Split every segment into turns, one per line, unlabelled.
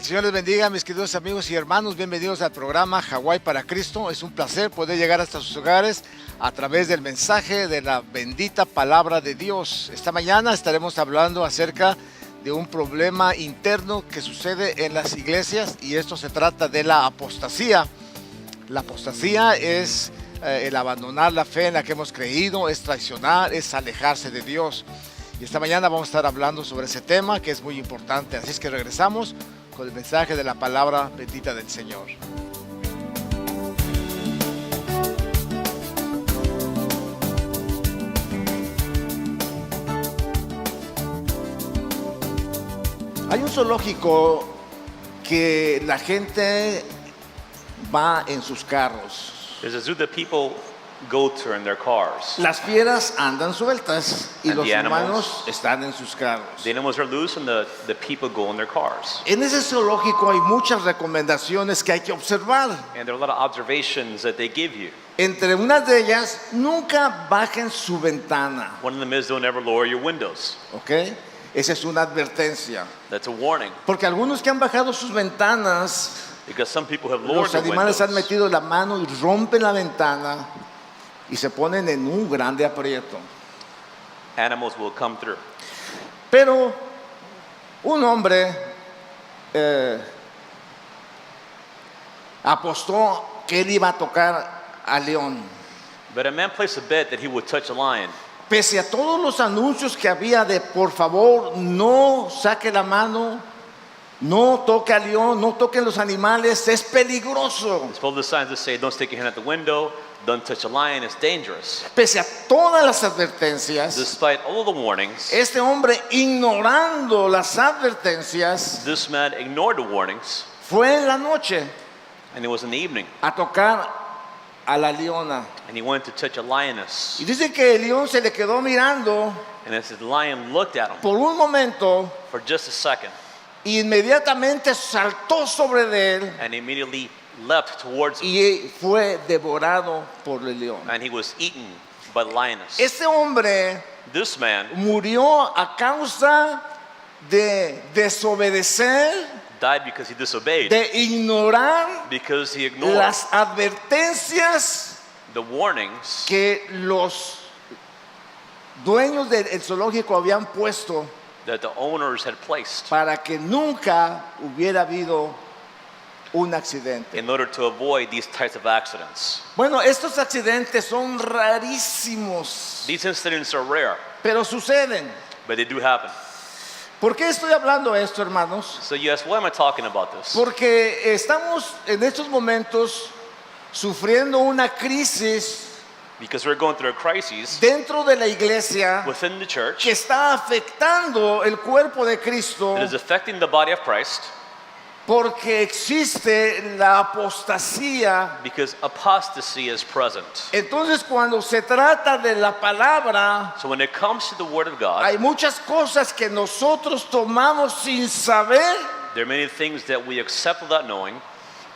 Señor les bendiga, mis queridos amigos y hermanos. Bienvenidos al programa Hawái para Cristo. Es un placer poder llegar hasta sus hogares a través del mensaje de la bendita palabra de Dios. Esta mañana estaremos hablando acerca de un problema interno que sucede en las iglesias, y esto se trata de la apostasía. La apostasía es el abandonar la fe en la que hemos creído, es traicionar, es alejarse de Dios. Y esta mañana vamos a estar hablando sobre ese tema que es muy importante. Así es que regresamos con el mensaje de la palabra bendita del Señor. Hay un zoológico que la gente va en sus carros.
There's a zoo that people go to in their cars.
Las fieras andan sueltas y
And
los
the animals-
humanos están en sus carros.
The animals are loose and the people go in their cars.
En ese zoológico hay muchas recomendaciones que hay que observar.
And there are a lot of observations that they give you.
Entre unas de ellas, nunca bajen su ventana,
One of them is don't ever lower your windows.
¿ok? Esa es una advertencia.
That's a warning.
Porque algunos que han bajado sus ventanas,
Because some people have lowered
los
their
animales han
windows.
metido la mano y rompen la ventana y se ponen en un grande aprieto.
Animals will come through.
Pero un hombre apostó que él iba a tocar al león.
But a man placed a bet that he would touch a lion.
Pese a todos los anuncios que había de por favor no saque la mano, no toque al león, no toquen los animales, es peligroso.
It's full of the signs that say don't stick your hand at the window, don't touch a lion, it's dangerous.
Pese a todas las advertencias,
Despite all the warnings,
este hombre, ignorando las advertencias,
this man ignored the warnings,
fue en la noche
and it was in the evening,
a tocar a la leona.
and he went to touch a lioness.
Y dice que el león se le quedó mirando
And as the lion looked at him
por un momento
for just a second,
y inmediatamente saltó sobre de él
and immediately leapt towards him,
y fue devorado por el león.
and he was eaten by the lioness.
Este hombre
This man
murió a causa de desobedecer,
died because he disobeyed,
de ignorar
because he ignored
las advertencias
the warnings
que los dueños del zoológico habían puesto
that the owners had placed
para que nunca hubiera habido un accidente.
in order to avoid these types of accidents.
Bueno, estos accidentes son rarísimos,
These incidents are rare,
pero suceden.
but they do happen.
¿Por qué estoy hablando esto, hermanos?
So you ask, why am I talking about this?
Porque estamos en estos momentos sufriendo una crisis
Because we're going through a crisis
dentro de la iglesia
within the church
que está afectando el cuerpo de Cristo,
that is affecting the body of Christ,
porque existe la apostasía.
because apostasy is present.
Entonces, cuando se trata de la palabra,
So when it comes to the Word of God,
hay muchas cosas que nosotros tomamos sin saber
there are many things that we accept without knowing,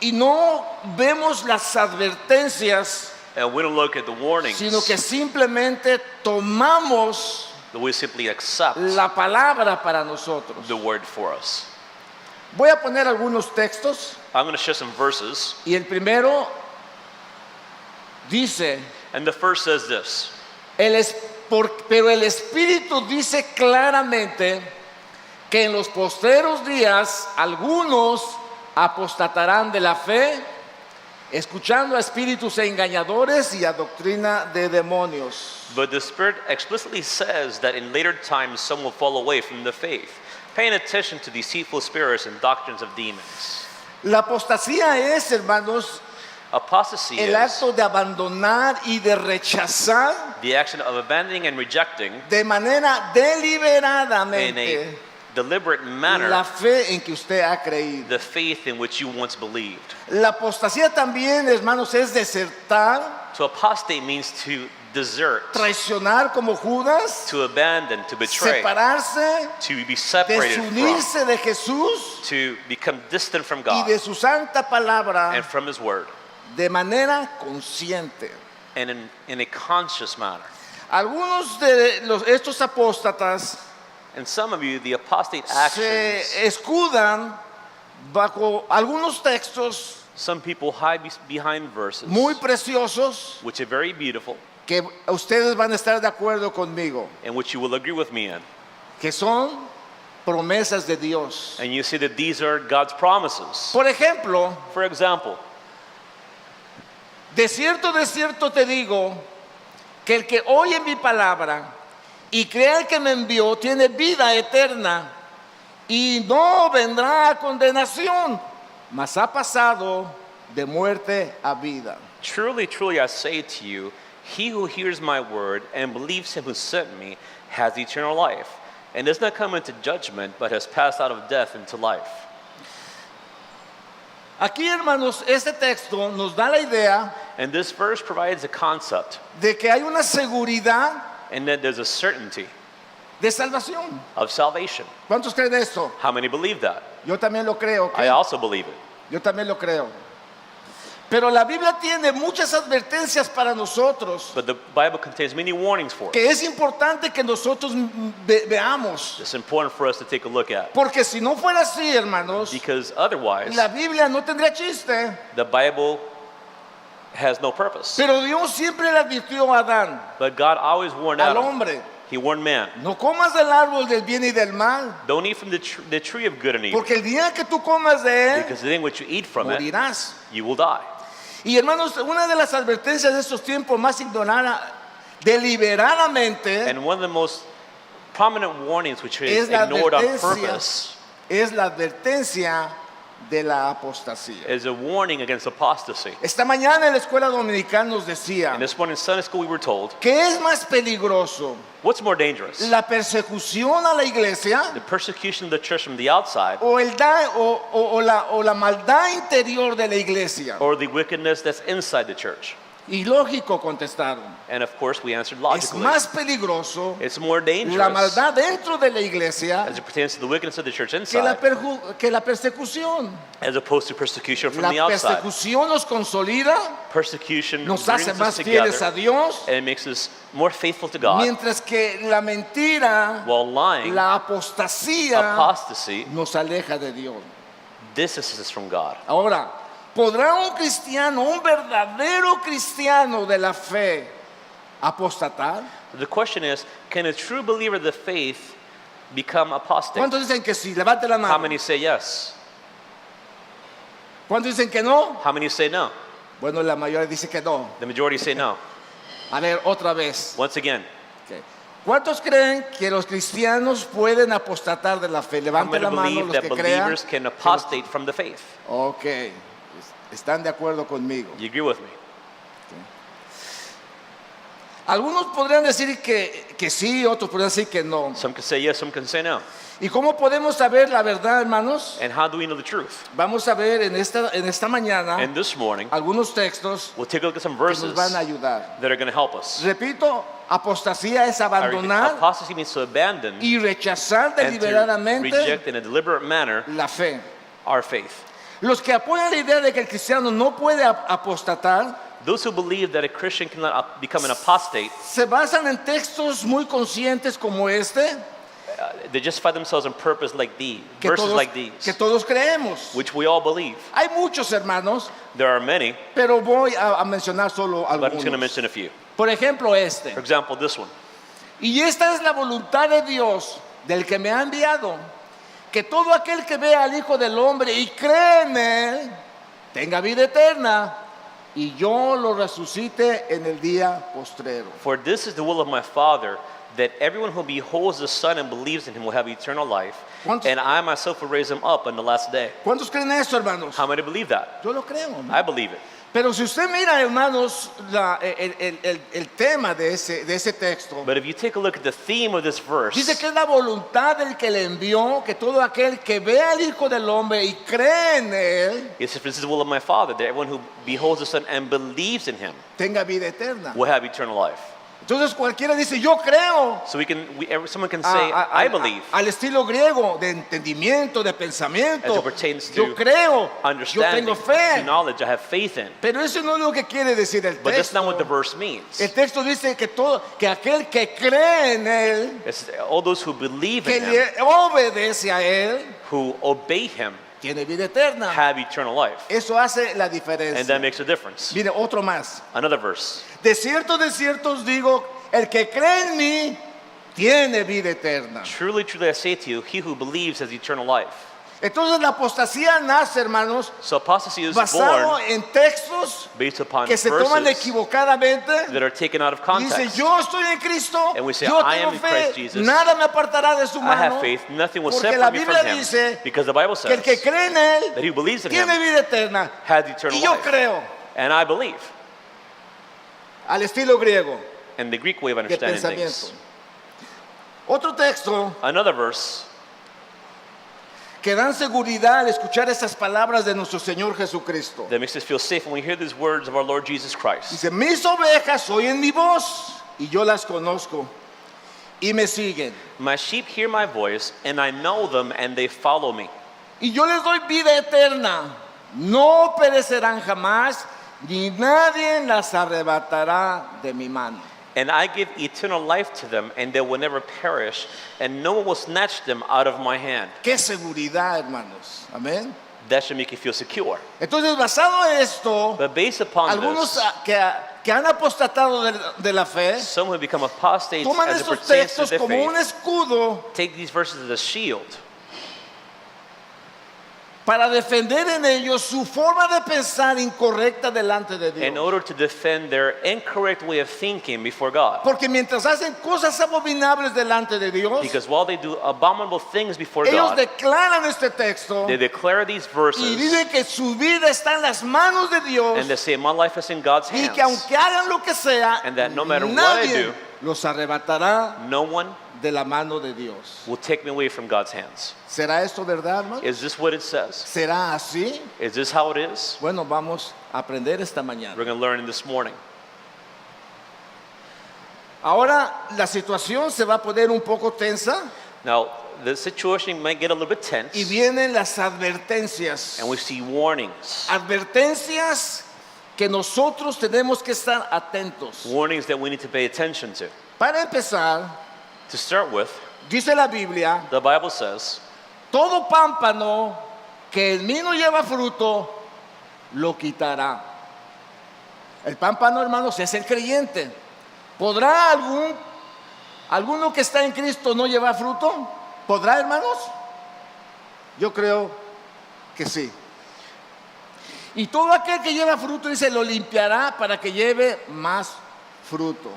y no vemos las advertencias,
and we don't look at the warnings,
sino que simplemente tomamos
that we simply accept
la palabra para nosotros.
the Word for us.
Voy a poner algunos textos
I'm going to share some verses,
y el primero dice,
and the first says this:
pero el Espíritu dice claramente que en los postreros días algunos apostatarán de la fe, escuchando a espíritus engañadores y a doctrina de demonios.
But the Spirit explicitly says that in later times some will fall away from the faith, paying attention to deceitful spirits and doctrines of demons.
La apostasía es, hermanos,
Apostasy
el
is
acto de abandonar y de rechazar
the action of abandoning and rejecting
de manera
in
deliberadamente
a deliberate
la
manner
fe en que usted ha creído.
the faith in which you once believed.
La apostasía también, hermanos, es desertar,
To apostate means to desert,
traicionar como Judas,
to abandon, to betray,
separarse,
to be separated from,
desunirse de Jesús
to become distant from
y
God
de su santa palabra
and from His Word,
de manera consciente.
and in a conscious manner.
Algunos de estos apóstatas
And some of you, the apostate
se
actions,
escudan bajo algunos textos
Some people hide behind verses,
muy preciosos
which are very beautiful,
que ustedes van a estar de acuerdo conmigo,
and which you will agree with me in.
que son promesas de Dios.
And you see that these are God's promises.
Por ejemplo,
For example,
de cierto te digo que el que oye mi palabra y cree al que me envió tiene vida eterna y no vendrá a condenación, mas ha pasado de muerte a vida.
truly, truly, I say to you, he who hears my word and believes him who sent me has eternal life, and does not come into judgment, but has passed out of death into life.
Aquí, hermanos, este texto nos da la idea
And this verse provides a concept,
de que hay una seguridad
and that there's a certainty
de salvación.
of salvation.
¿Cuántos creen esto?
How many believe that?
Yo también lo creo. ¿ok?
I also believe it.
Yo también lo creo. Pero la Biblia tiene muchas advertencias para nosotros
But the Bible contains many warnings for us.
que es importante que nosotros veamos.
It's important for us to take a look at.
Porque si no fuera así, hermanos,
Because otherwise,
la Biblia no tendría chiste.
the Bible has no purpose.
Pero Dios siempre le advirtió a Adán,
But God always warned
al
Adam.
hombre,
He warned man,
no comas del árbol del bien y del mal,
don't eat from the tree of good and evil.
porque el día que tú comas de él,
Because the thing which you eat from it,
morirás.
you will die.
Y hermanos, una de las advertencias de estos tiempos más ignorada deliberadamente
And one of the most prominent warnings which
es
is
la
ignored on
advertencia,
purpose
es la advertencia de la apostasía.
is a warning against apostasy.
Esta mañana en la escuela dominical nos decía,
And this morning in Sunday school we were told,
¿qué es más peligroso?
what's more dangerous?
¿La persecución a la iglesia
The persecution of the church from the outside,
o la maldad interior de la iglesia?
or the wickedness that's inside the church?
Y lógico contestaron,
And of course we answered
es
logically.
más peligroso
It's more
la
dangerous
maldad dentro de la iglesia
as it pertains to the wickedness of the church
que
inside,
que la persecución.
as opposed to persecution from
La
the outside.
persecución nos consolida,
Persecution
nos
brings
hace
us
más fieles a
together
Dios,
and it makes us more faithful to God,
mientras que la mentira,
while lying,
la apostasía
apostasy,
nos aleja de Dios.
distances us from God.
Ahora, ¿podrá un cristiano, un verdadero cristiano de la fe, apostatar?
The question is, can a true believer of the faith become apostate?
¿Cuántos dicen que sí? Levante la
How
mano.
many say yes?
¿Cuántos dicen que no?
How many say no?
Bueno, la mayoría dice que no.
The majority say no.
A ver, otra vez.
Once again,
Ok. ¿Cuántos creen que los cristianos pueden apostatar de la fe?
how
Levante
many
la mano
believe
los
that
que crean.
believers can apostate from the faith?
Ok, están de acuerdo conmigo.
You agree with me?
Algunos podrían decir que sí, otros podrían decir que no.
Some can say yes, some can say no.
¿Y cómo podemos saber la verdad, hermanos?
And how do we know the truth?
Vamos a ver en esta mañana
And this morning,
algunos textos
we'll take a look at some
que nos
verses
van a
that
ayudar.
are going to help us.
Repito, apostasía es abandonar
Apostasy means to abandon
y rechazar
and to
deliberadamente
reject in a deliberate manner
la fe.
our faith.
Los que apoyan la idea de que el cristiano no puede apostatar
Those who believe that a Christian cannot become an apostate,
se basan en textos muy conscientes como este,
they justify themselves on purpose like these, verses like these,
que todos creemos.
which we all believe.
Hay muchos hermanos,
There are many,
pero voy a mencionar solo
but I'm just going to
algunos.
mention a few.
Por ejemplo, este.
For example, this one.
Y esta es la voluntad de Dios, del que me ha enviado, que todo aquel que vea al Hijo del Hombre y cree en Él, tenga vida eterna, y yo lo resucite en el día postrero.
For this is the will of my Father, that everyone who beholds the Son and believes in him will have eternal life,
¿Cuántos-
and I myself will raise him up on the last day.
¿Cuántos creen esto, hermanos?
How many believe that?
Yo lo creo, ¿no?
I believe it.
Pero si usted mira, hermanos, el tema de ese texto,
But if you take a look at the theme of this verse,
dice que es la voluntad del que le envió, que todo aquel que vea al Hijo del Hombre y cree en Él,
it says, this is the will of my Father, that everyone who beholds the Son and believes in him
tenga vida eterna.
will have eternal life.
Entonces cualquiera dice, yo creo.
So someone can say, I believe,
Al estilo griego, de entendimiento, de
as
pensamiento.
it pertains to
Yo creo, yo
understanding,
tengo
to
fe.
knowledge, I have faith in.
Pero eso no es lo que quiere decir el
But that's not what the
texto.
verse means.
El texto dice que aquel que cree en Él,
It's all those who believe
que
in him,
le obedece a Él,
who obey him,
tiene vida eterna.
have eternal life.
Eso hace la
And
diferencia.
that makes a difference.
Mire, otro más.
Another verse.
De cierto os digo, el que cree en mí tiene vida eterna.
Truly, truly, I say to you, he who believes has eternal life.
Entonces la apostasía nace, hermanos,
So apostasy is
basado
born
en textos
based upon
que se toman
verses
equivocadamente.
that are taken out of
Y dice,
context.
yo estoy en Cristo,
And we say,
yo
I
tengo
am in
fe,
Christ Jesus.
nada me apartará de su
I have
mano.
faith, nothing will
Porque la
separate me from
Biblia
him.
dice
Because the Bible
que el que
says
cree en Él
that he who believes in
tiene
him
vida eterna.
has eternal
Y yo
life.
creo,
And I believe.
al estilo griego,
And the Greek way of
de
understanding
pensamiento.
things.
Otro texto
Another verse
que dan seguridad al escuchar esas palabras de nuestro Señor Jesucristo.
that makes us feel safe when we hear these words of our Lord Jesus Christ.
Dice, mis ovejas oyen mi voz y yo las conozco y me siguen.
My sheep hear my voice, and I know them, and they follow me.
Y yo les doy vida eterna. No perecerán jamás, ni nadie las arrebatará de mi mano.
And I give eternal life to them, and they will never perish, and no one will snatch them out of my hand.
Qué seguridad, hermanos. Amén.
That should make you feel secure.
Entonces, basado en esto,
But based upon
algunos
this,
que han apostatado de la fe,
some who become apostates
toman
as it
estos
pertains to
textos
their
como un
faith,
escudo
take these verses as a shield
para defender en ellos su forma de pensar incorrecta delante de
in
Dios.
order to defend their incorrect way of thinking before God.
Porque mientras hacen cosas abominables delante de Dios,
Because while they do abominable things before
ellos
God,
declaran este texto
they declare these
y
verses,
dicen que su vida está en las manos de Dios
and they say, my life is in God's
y
hands,
que aunque hagan lo que sea,
and that no matter what I
nadie
do,
los arrebatará
no one
de la mano de Dios.
will take me away from God's hands.
¿Será esto verdad, hermano?
Is this what it says?
¿Será así?
Is this how it is?
Bueno, vamos a aprender esta mañana.
We're going to learn this morning.
Ahora la situación se va a poner un poco tensa
Now, the situation might get a little bit tense,
y vienen las advertencias.
and we see warnings.
Advertencias que nosotros tenemos que estar atentos.
Warnings that we need to pay attention to.
Para empezar,
To start with,
dice la Biblia,
the Bible says,
todo pámpano que en mí no lleva fruto, lo quitará. El pámpano, hermanos, es el creyente. ¿Podrá alguno que está en Cristo no llevar fruto? ¿Podrá, hermanos? Yo creo que sí. Y todo aquel que lleva fruto, dice, lo limpiará para que lleve más fruto.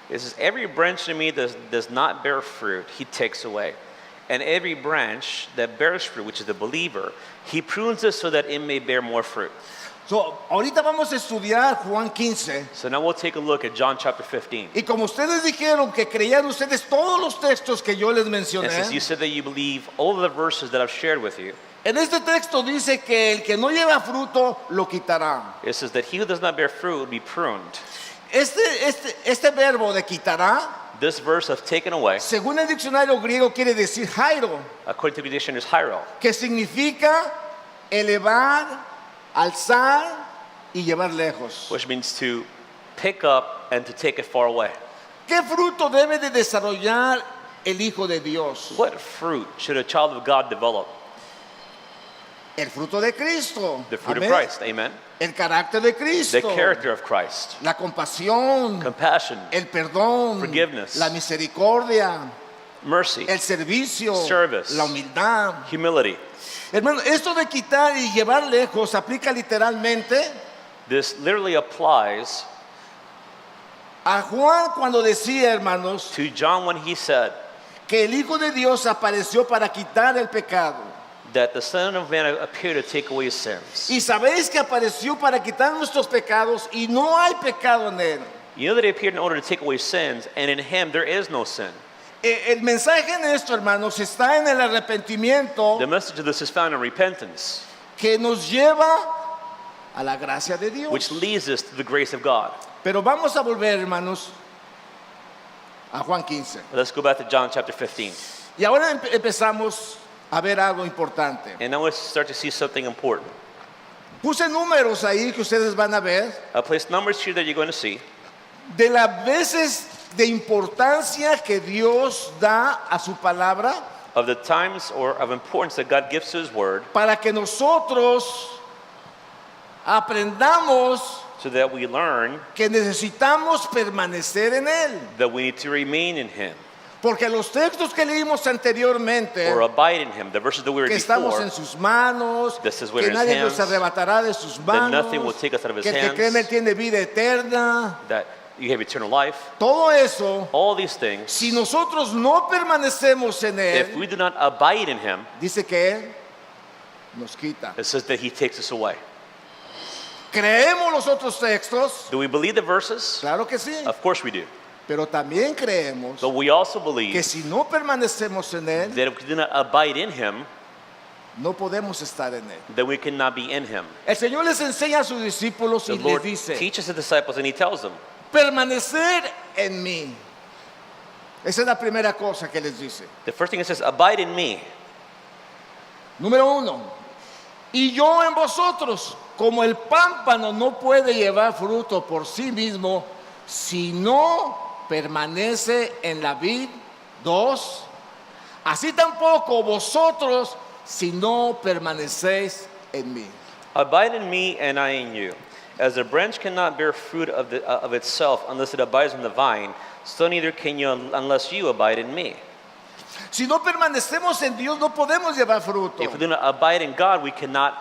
it says, every branch in me that does not bear fruit, he takes away. And every branch that bears fruit, which is the believer, he prunes it so that it may bear more fruit.
So, ahorita vamos a estudiar Juan 15.
So now we'll take a look at John chapter 15.
Y como ustedes dijeron que creían ustedes todos los textos que yo les
And since you
mencioné,
said that you believe all of the verses that I've shared with you,
en este texto dice que el que no lleva fruto lo quitará.
it says that he who does not bear fruit will be pruned.
Este verbo de quitará,
This verse of taken away,
según el diccionario griego, quiere decir jairo,
according to the dictionary, is hiero,
que significa elevar, alzar y llevar lejos.
which means to pick up and to take it far away.
¿Qué fruto debe de desarrollar el Hijo de Dios?
What fruit should a child of God develop?
El fruto de Cristo.
The fruit
Amén.
of Christ, amen.
El carácter de
The
Cristo.
character of Christ,
La compasión.
compassion,
El perdón.
Forgiveness.
La misericordia.
mercy,
El servicio.
Service.
La humildad.
humility.
Hermano, esto de quitar y llevar lejos aplica literalmente
This literally applies
a Juan cuando decía, hermanos,
to John when he said
que el Hijo de Dios apareció para quitar el pecado.
that the Son of Man appeared to take away sins.
Y sabéis que apareció para quitar nuestros pecados y no hay pecado en él.
You know that he appeared in order to take away sins, and in him there is no sin.
El mensaje en esto, hermanos, está en el arrepentimiento
The message of this is found in repentance,
que nos lleva a la gracia de Dios.
which leads us to the grace of God.
Pero vamos a volver, hermanos, a Juan 15.
Let's go back to John chapter 15.
Y ahora empezamos a ver algo importante.
And now we start to see something important.
Puse números ahí que ustedes van a ver
I placed numbers here that you're going to see
de las veces de importancia que Dios da a su palabra
of the times or of importance that God gives to His Word,
para que nosotros aprendamos
so that we learn
que necesitamos permanecer en Él.
that we need to remain in Him
Porque los textos que leímos anteriormente,
or abide in Him. The verses that we read
que estamos
before,
en sus manos,
This is
que
where his
nadie nos
hands,
arrebatará de sus
that nothing will
manos,
take us out of His
que el que cree en Él
hands,
tiene vida eterna.
that you have eternal life,
Todo eso,
all these things,
si nosotros no permanecemos en
if
Él,
we do not abide in Him,
dice que Él nos quita.
it says that He takes us away.
¿Creemos los otros textos?
Do we believe the verses?
Claro que sí.
Of course we do.
Pero también creemos
But we also
que
believe
si no permanecemos en Él,
that if we do not abide in Him,
no podemos estar en Él.
then we cannot be in Him.
El Señor les enseña a sus discípulos
The
y les
Lord
dice,
teaches the disciples and He tells them,
permanecer en mí. Esa es la primera cosa que les dice.
the first thing it says, abide in me.
Número 1. Y yo en vosotros, como el pámpano no puede llevar fruto por sí mismo, si no permanece en la vid. 2. Así tampoco vosotros, si no permanecéis en mí.
Abide in me and I in you. As a branch cannot bear fruit of itself unless it abides in the vine, so neither can you unless you abide in me.
Si no permanecemos en Dios, no podemos llevar fruto.
If we do not abide in God, we cannot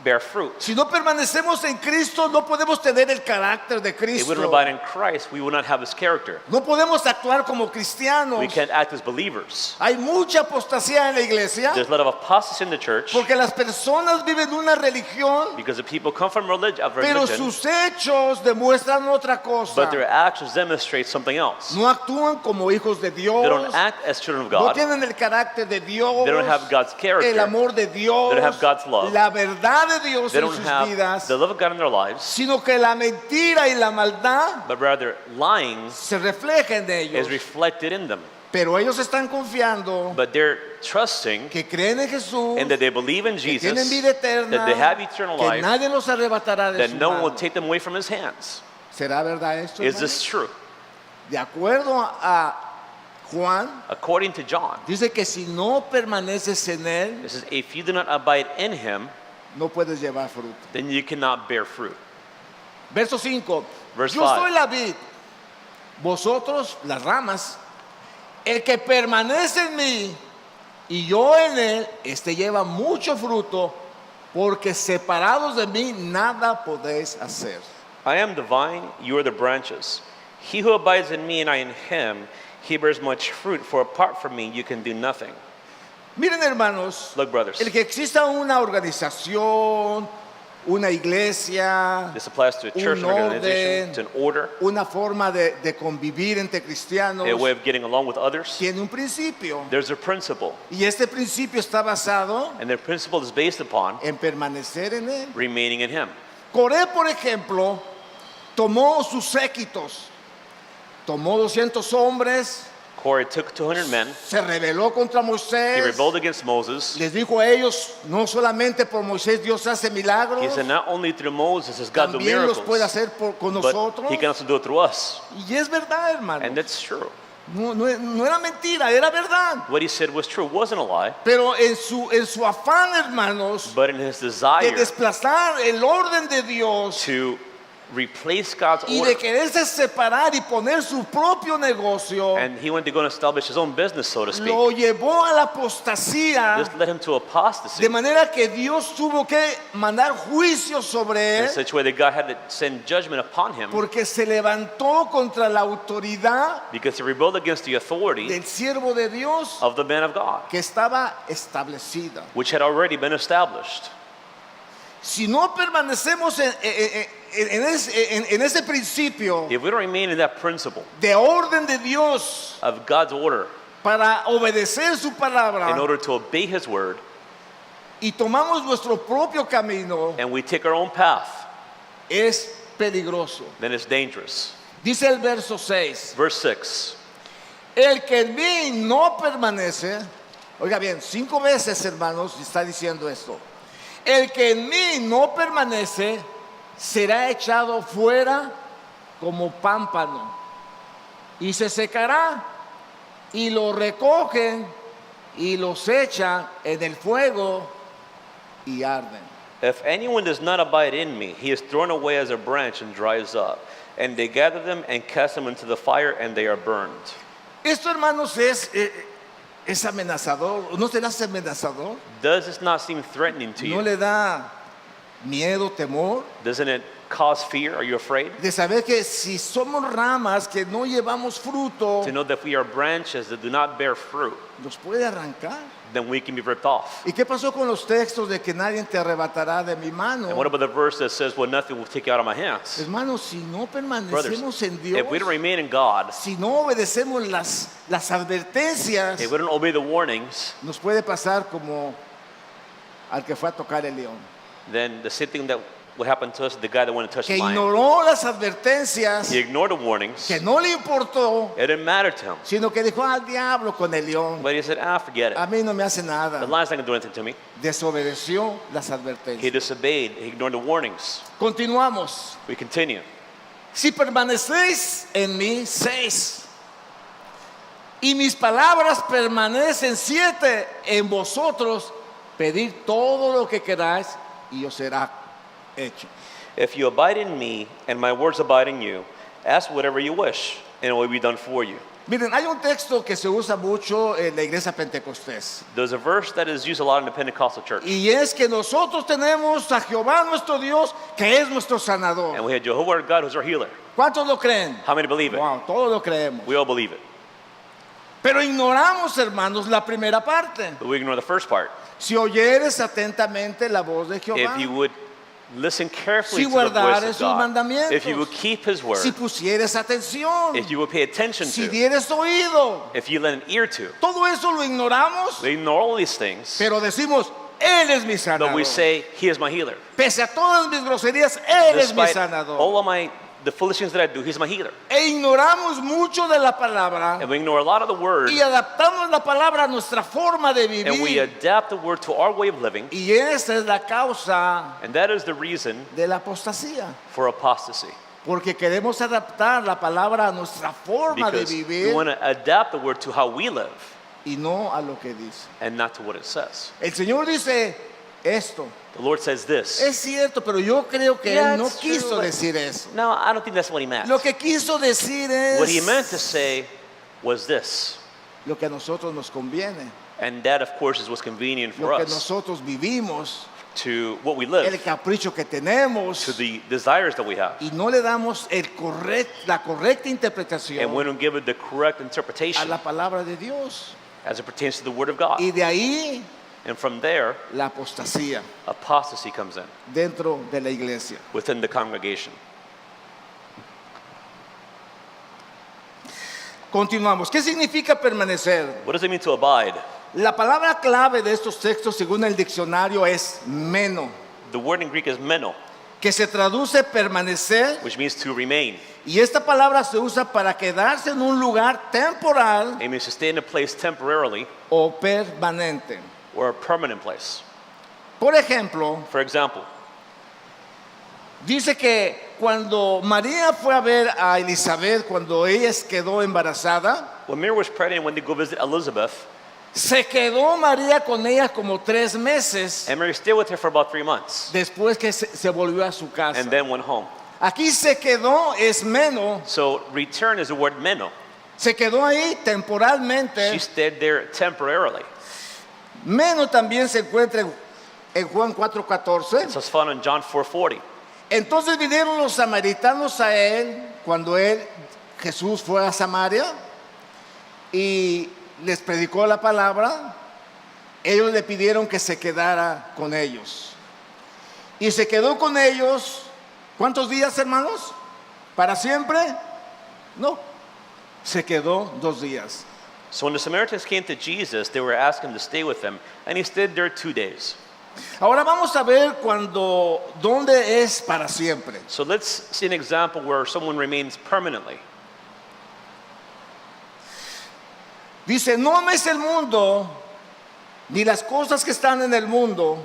bear fruit.
Si no permanecemos en Cristo, no podemos tener el carácter de
If we
Cristo.
don't abide in Christ, we will not have His character.
No podemos actuar como cristianos.
We can't act as believers.
Hay mucha apostasía en la iglesia
There's a lot of apostasy in the church
porque las personas viven una religión,
because the people come from religion,
pero sus hechos demuestran otra cosa.
but their actions demonstrate something else.
No actúan como hijos de Dios.
They don't act as children of
No
God.
tienen el carácter de Dios.
They don't have God's character.
El amor de Dios.
They don't have God's love.
La verdad de Dios
They
en
don't
sus
have
vidas.
the love of God in their lives,
Sino que la mentira y la maldad
but rather lying
se refleja en ellos.
is reflected in them.
Pero ellos están confiando
But they're trusting
que creen en Jesús,
and that they believe in
que
Jesus,
tienen vida eterna,
that they have eternal
que
life,
nadie los arrebatará de
that
su
no one will
mano.
take them away from His hands.
¿Será verdad esto?
Is
hermano?
this true?
De acuerdo a Juan,
According to John,
dice que si no permaneces en él,
this is if you do not abide in Him,
no puedes llevar fruto.
then you cannot bear fruit.
Verso 5.
Verse
Yo
5.
soy la vid, vosotros las ramas. El que permanece en mí y yo en él, este lleva mucho fruto, porque separados de mí nada podéis hacer.
I am the vine, you are the branches. He who abides in me and I in him, he bears much fruit, for apart from me you can do nothing.
Miren, hermanos,
Look, brothers,
el que exista una organización, una iglesia,
this applies to a church,
un
an organization,
orden,
to an order,
una forma de convivir entre cristianos,
a way of getting along with others.
tiene un principio.
There's a principle,
Y este principio está basado
and the principle is based upon
en permanecer en él.
remaining in him.
Coré, por ejemplo, tomó sus séquitos, tomó 200 hombres,
Korah took 200 men,
se rebeló contra
he
Moisés,
rebelled against Moses.
les dijo a ellos, no solamente por Moisés Dios hace milagros,
He said, not only through Moses does God do
también los puede
miracles,
hacer con
but
nosotros.
he can also do it through us.
Y es verdad, hermano.
And that's true.
No era mentira, era verdad.
What he said was true, it wasn't a lie,
Pero en su afán, hermanos,
but in his
de
desire
desplazar el orden de Dios
to replace God's
y
order,
de quererse separar y poner su propio negocio,
and he went to go and establish his own business, so to speak.
lo llevó a la apostasía,
This led him to apostasy,
de manera que Dios tuvo que mandar juicio sobre
in
él,
such a way that God had to send judgment upon him
porque se levantó contra la autoridad
because he rebelled against the authority
del siervo de Dios
of the man of God,
que estaba establecida.
which had already been established.
Si no permanecemos en ese principio
If we don't remain in that principle
de orden de Dios
of God's order
para obedecer su
in
palabra
order to obey his word,
y tomamos nuestro propio camino,
and we take our own path,
es peligroso.
then it's dangerous.
Dice el verso 6,
Verse 6.
el que en mí no permanece, oiga bien, 5 veces, hermanos, está diciendo esto. El que en mí no permanece será echado fuera como pámpano y se secará y lo recogen y los echa en el fuego y arden.
If anyone does not abide in me, he is thrown away as a branch and dries up. And they gather them and cast them into the fire, and they are burned.
Esto, hermanos, es amenazador. ¿No será amenazador?
Does this not seem threatening to
¿No
you?
le da miedo, temor?
Doesn't it cause fear? Are you afraid?
De saber que si somos ramas que no llevamos fruto,
To know that if we are branches that do not bear fruit,
nos puede arrancar.
then we can be ripped off.
¿Y qué pasó con los textos de que nadie te arrebatará de mi mano?
And what about the verse that says, well, nothing will take you out of my hands?
Hermanos, si no
Brothers,
permanecemos en Dios,
if we don't remain in God,
si no obedecemos las advertencias,
if we don't obey the warnings,
nos puede pasar como al que fue a tocar el león,
then the same thing that would happen to us, the guy that wanted to touch
que
the lion.
ignoró las advertencias,
He ignored the warnings.
que no le importó,
It didn't matter to him.
sino que dijo al diablo con el león.
But he said, forget it.
A mí no me hace
The
nada.
lion's not going to do anything to me.
Desobedeció las
He
advertencias.
disobeyed. He ignored the warnings.
Continuamos.
We continue.
Si permanecéis en mí, 6. Y mis palabras permanecen 7 en vosotros, pedid todo lo que queráis y os será hecho.
If you abide in me and my words abide in you, ask whatever you wish, and it will be done for you.
Miren, hay un texto que se usa mucho en la iglesia pentecostés.
There's a verse that is used a lot in the Pentecostal church.
Y es que nosotros tenemos a Jehová nuestro Dios, que es nuestro sanador.
And we had Jehovah our God, who's our healer.
¿Cuántos lo creen?
How many believe it?
Wow, todos lo creemos.
We all believe it.
Pero ignoramos, hermanos, la primera parte.
But we ignore the first part.
Si oyeres atentamente la voz de Jehová,
If you would listen carefully
si
to the voice
guardares
of
sus
God,
mandamientos,
if you would keep His word,
si pusieres atención,
if you would pay attention
si
to,
dieres oído,
if you lend an ear to,
todo eso lo ignoramos,
we ignore all these things,
pero decimos, Él es mi
but
sanador.
we say, He is my healer.
Pese a todas mis groserías, Él es mi
Despite
sanador.
all of the foolish things that I do, He's my healer.
E ignoramos mucho de la palabra
And we ignore a lot of the word,
y adaptamos la palabra a nuestra forma de
and we
vivir.
adapt the word to our way of living,
Y esa es la causa
and that is the reason
de la apostasía.
for apostasy.
Porque queremos adaptar la palabra a nuestra forma de
Because we
vivir
want to adapt the word to how we live
y no a lo que dice.
and not to what it says.
El Señor dice esto.
The Lord says this.
Es cierto, pero yo creo que
Yeah,
Él no
it's true,
quiso
but-
decir eso.
No, I don't think that's what He meant.
Lo que quiso decir es
What He meant to say was this.
lo que a nosotros nos conviene,
And that, of course, is what's convenient for
lo que
us,
nosotros vivimos,
to what we
el
live,
capricho que tenemos,
to the desires that we have.
y no le damos la correcta interpretación
And we don't give it the correct
a
interpretation
la palabra de Dios.
as it pertains to the Word of God.
Y de ahí
And from there,
la apostasía
apostasy comes in
dentro de la iglesia.
within the congregation.
Continuamos. ¿Qué significa permanecer?
What does it mean to abide?
La palabra clave de estos textos, según el diccionario, es meno,
The word in Greek is meno,
que se traduce permanecer,
which means to remain.
y esta palabra se usa para quedarse en un lugar temporal
It means to stay in a place temporarily
o permanente.
or a permanent place.
Por ejemplo,
For example,
dice que cuando María fue a ver a Elizabeth, cuando ella quedó embarazada,
when Mary was pregnant, when they go visit Elizabeth,
se quedó María con ella como 3 meses
and Mary stayed with her for about 3 months,
después que se volvió a su casa.
and then went home.
Aquí se quedó es meno,
So return is the word meno.
se quedó ahí
She
temporalmente.
stayed there temporarily.
Meno también se encuentra en Juan 4:14.
It's as found in John 4:40.
Entonces vinieron los samaritanos a él cuando Jesús fue a Samaria y les predicó la palabra. Ellos le pidieron que se quedara con ellos. Y se quedó con ellos, ¿cuántos días, hermanos? ¿Para siempre? No, se quedó 2 días.
So when the Samaritans came to Jesus, they were asking him to stay with them, and he stayed there 2 days.
Ahora vamos a ver dónde es para siempre.
So let's see an example where someone remains permanently.
Dice, no ames el mundo, ni las cosas que están en el mundo.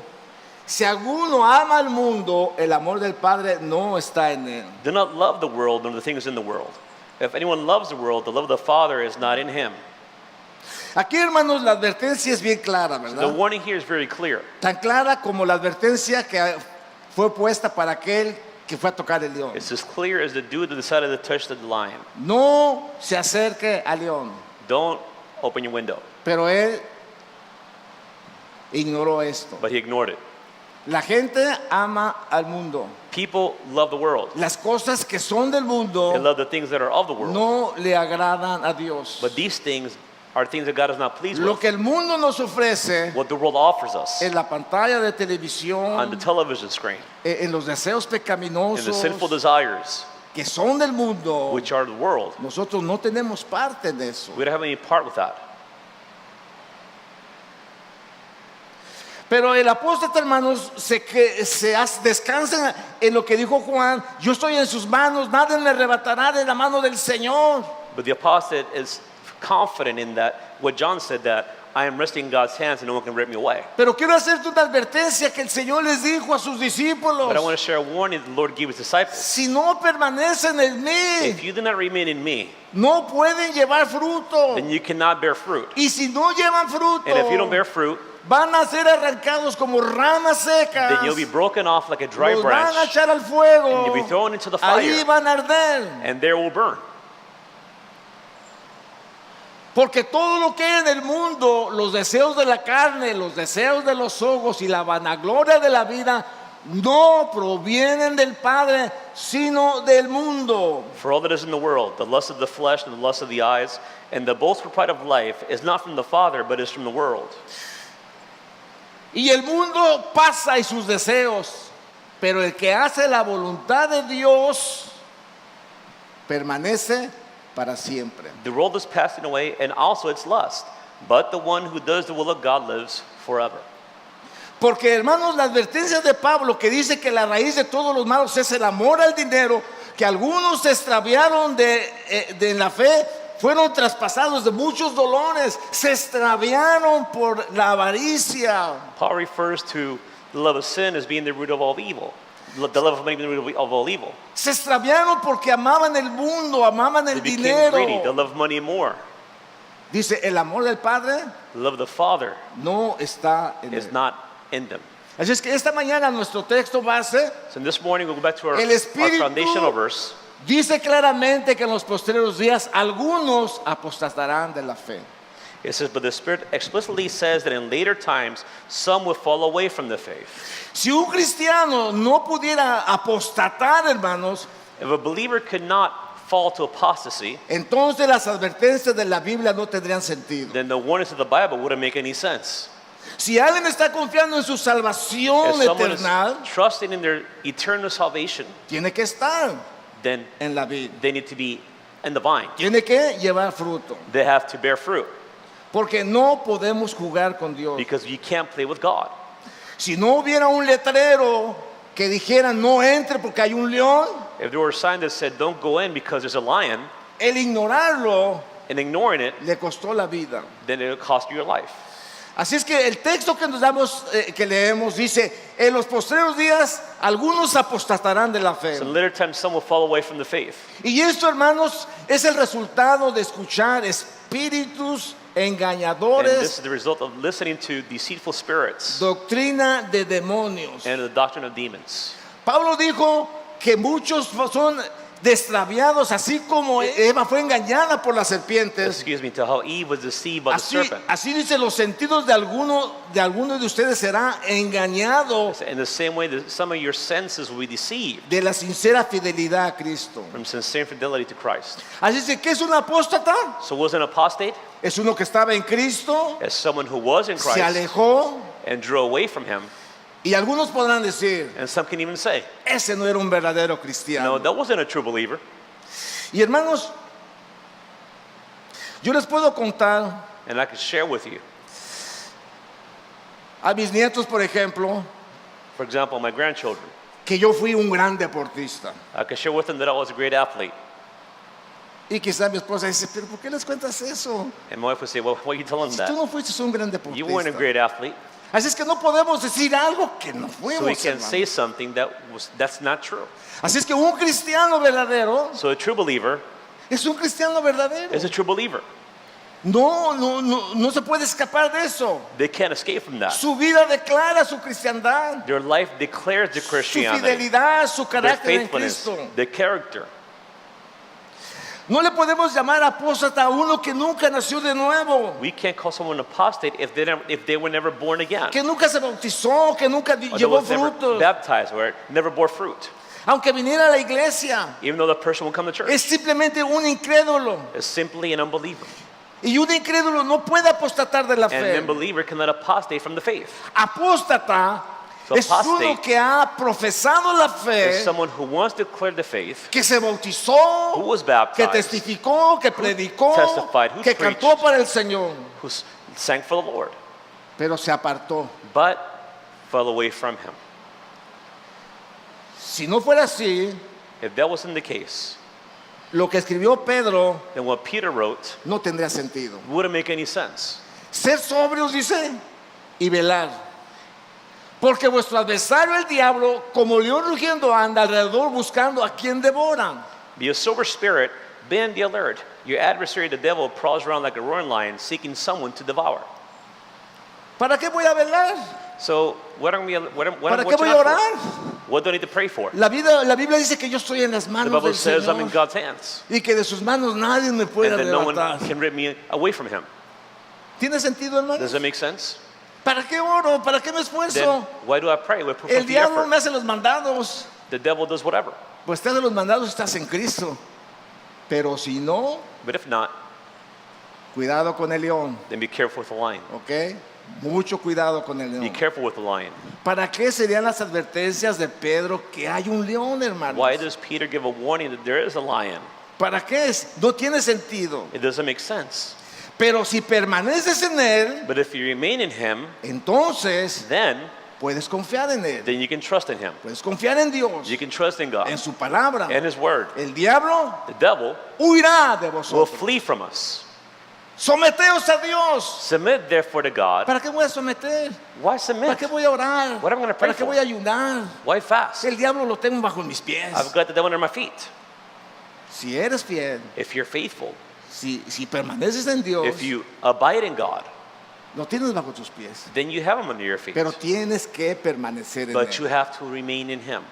Si alguno ama al mundo, el amor del Padre no está en él.
Do not love the world nor the things in the world. If anyone loves the world, the love of the Father is not in him.
Aquí, hermanos, la advertencia es bien clara,
The
¿verdad?
warning here is very clear.
Tan clara como la advertencia que fue puesta para aquel que fue a tocar el león.
It's as clear as the dude that decided to touch the lion.
No se acerque al león.
Don't open your window.
Pero él ignoró esto.
But he ignored it.
La gente ama al mundo.
People love the world.
Las cosas que son del
They
mundo
love the things that are of the world.
no le agradan a Dios.
But these things are things that God is not pleased
Lo
with.
que el mundo nos ofrece
What the world offers us
en la pantalla de
on the
televisión,
television screen,
en los deseos
and the sinful
pecaminosos
desires,
que son del mundo,
which are the world,
nosotros no tenemos parte en eso.
we don't have any part with that.
Pero el apóstol, hermanos, descansa en lo que dijo Juan: yo estoy en sus manos, nadie me arrebatará de la mano del Señor.
But the apostate is confident in that, what John said, that I am resting in God's hands and no one can rip me away.
Pero quiero hacerte una advertencia que el Señor les dijo a sus discípulos:
But I want to share a warning the Lord gave his disciples.
si no permanecen en
If
mí,
you do not remain in me,
no pueden llevar fruto.
then you cannot bear fruit.
Y si no llevan fruto,
And if you don't bear fruit,
van a ser arrancados como ramas secas.
then you'll be broken off like a dry
Los van a
branch,
echar al fuego.
and you'll be thrown into the
Ahí
fire,
van a arder.
and there will burn.
Porque todo lo que hay en el mundo, los deseos de la carne, los deseos de los ojos y la vanagloria de la vida, no provienen del Padre, sino del mundo.
For all that is in the world, the lust of the flesh and the lust of the eyes, and the boastful pride of life is not from the Father, but is from the world.
Y el mundo pasa y sus deseos, pero el que hace la voluntad de Dios permanece para siempre.
The world is passing away, and also its lust, but the one who does the will of God lives forever.
Porque, hermanos, la advertencia de Pablo, que dice que la raíz de todos los malos es el amor al dinero, que algunos se extraviaron de la fe, fueron traspasados de muchos dolores, se extraviaron por la avaricia.
Paul refers to the love of sin as being the root of all evil. The love of money being the root of all evil.
Se extraviaron porque amaban el mundo, amaban
They
el
became
dinero.
greedy. They love money more.
Dice, el amor del Padre
The love of the Father
no está en
is
él.
not in them.
Así es que esta mañana nuestro texto base
So this morning we'll go back to our
El Espíritu
foundational verse.
dice claramente que en los posteriores días algunos apostatarán de la fe.
It says, but the Spirit explicitly says that in later times some will fall away from the faith.
Si un cristiano no pudiera apostatar, hermanos,
If a believer could not fall to apostasy,
entonces las advertencias de la Biblia no tendrían sentido.
then the warnings of the Bible wouldn't make any sense.
Si alguien está confiando en su salvación
If someone is
eterna,
trusting in their eternal salvation,
tiene que estar
then
en la vida.
they need to be in the vine.
Tiene que llevar fruto.
They have to bear fruit
Porque no podemos jugar con Dios.
because you can't play with God.
Si no hubiera un letrero que dijera no entre porque hay un león,
If there were a sign that said don't go in because there's a lion,
el ignorarlo
and ignoring it,
le costó la vida.
then it'll cost you your life.
Así es que el texto que nos damos, que leemos, dice: en los postreros días algunos apostatarán de la fe.
So in later times some will fall away from the faith.
Y esto, hermanos, es el resultado de escuchar espíritus
And
engañadores,
this is the result of listening to deceitful spirits
doctrina de demonios.
and the doctrine of demons.
Pablo dijo que muchos son destraviados, así como Eva fue engañada por las serpientes.
Excuse me, to how Eve was deceived by the
Así,
serpent.
así dice, los sentidos de alguno de ustedes será engañado
In the same way that some of your senses will be deceived
de la sincera fidelidad a Cristo.
from sincere fidelity to Christ.
Así dice, ¿qué es un apóstata?
So was an apostate
Es uno que estaba en Cristo,
as someone who was in
se
Christ
alejó,
and drew away from him.
y algunos podrán decir:
And some can even say,
ese no era un verdadero
no,
cristiano.
that wasn't a true believer.
Y hermanos, yo les puedo contar
And I can share with you.
a mis nietos, por ejemplo,
For example, my grandchildren.
que yo fui un gran deportista.
I can share with them that I was a great athlete.
Y quizá mi esposa dice: ¿pero por qué les cuentas eso?
And my wife would say, well, why are you telling
Si
them
tú
that?
no fuiste un gran
You weren't a
deportista.
great athlete.
Así es que no podemos decir algo que no
So we
fuimos,
can
hermano.
say something that's not true.
Así es que un cristiano verdadero
So a true believer
es un cristiano verdadero.
is a true believer.
No se puede escapar de eso.
They can't escape from that.
Su vida declara su cristiandad,
Their life declares the
su
Christianity,
fidelidad, su
their
carácter en
faithfulness,
Cristo.
their character.
No le podemos llamar apóstata a uno que nunca nació de nuevo,
We can't call someone apostate if they were never born again.
que nunca se bautizó, que nunca
Or they
llevó
was never
frutos,
baptized or never bore fruit.
aunque viniera a la iglesia.
Even though the person will come to church.
Es simplemente un incrédulo.
Is simply an unbeliever.
Y un incrédulo no puede apostatar de la
And an
fe.
unbeliever can let apostate from the faith.
Apóstata
So
es uno
apostate
que ha profesado la
There's
fe,
someone who wants to declare the faith,
que se bautizó,
who was
que
baptized,
testificó, que predicó,
testified, who
que
preached.
cantó para el Señor,
who sang for the Lord,
pero se apartó.
but fell away from him.
Si no fuera así,
If that wasn't the case,
lo que escribió Pedro
then what Peter wrote
no tendría sentido.
wouldn't make any sense.
Ser sobrios, dice, y velar. Porque vuestro adversario el diablo, como león rugiendo, anda alrededor buscando a quien devora.
Be a sober spirit, be on the alert. Your adversary, the devil, prowls around like a roaring lion, seeking someone to devour.
¿Para qué voy a velar?
So, what are we? What
¿Para qué
what's
voy a
enough
orar?
for? What do I need to pray for?
La Biblia dice que yo estoy en las
The
manos
Bible
del
says I'm in
Señor
God's hands,
y que de sus manos nadie me puede
and that no one
arrebatar.
can rip me away from Him.
¿Tiene sentido, hermano?
Does that make sense?
¿Para qué oro? ¿Para qué me
Then
esfuerzo?
why do I pray? We put
El
forth the
diablo
effort.
me hace los mandados.
The devil does whatever.
Pues te hace los mandados, estás en Cristo. Pero si no,
But if not,
cuidado con el león,
then be careful with the lion.
¿ok? Mucho cuidado con el
Be
león.
careful with the lion.
¿Para qué serían las advertencias de Pedro que hay un león, hermano?
Why does Peter give a warning that there is a lion?
¿Para qué es? No tiene sentido.
It doesn't make sense.
Pero si permaneces en él,
But if you remain in Him,
entonces
then
puedes confiar en él.
you can trust in Him.
Puedes confiar en Dios,
You can trust in God
en su palabra.
and His Word.
El diablo
The devil
huirá de
will
vosotros.
flee from us.
Someteos a Dios.
Submit therefore to God.
¿Para qué voy a someter?
Why
¿Para
submit?
qué voy a orar?
What am I gonna pray
¿Para qué
for?
voy a ayunar?
Why fast?
El diablo lo tengo bajo mis pies.
I've got the devil under my feet.
Si eres fiel,
If you're faithful,
si permaneces en Dios,
if you abide in God,
lo tienes bajo tus pies.
then you have Him under your feet.
Pero tienes que permanecer en
But you
él.
have to remain in Him.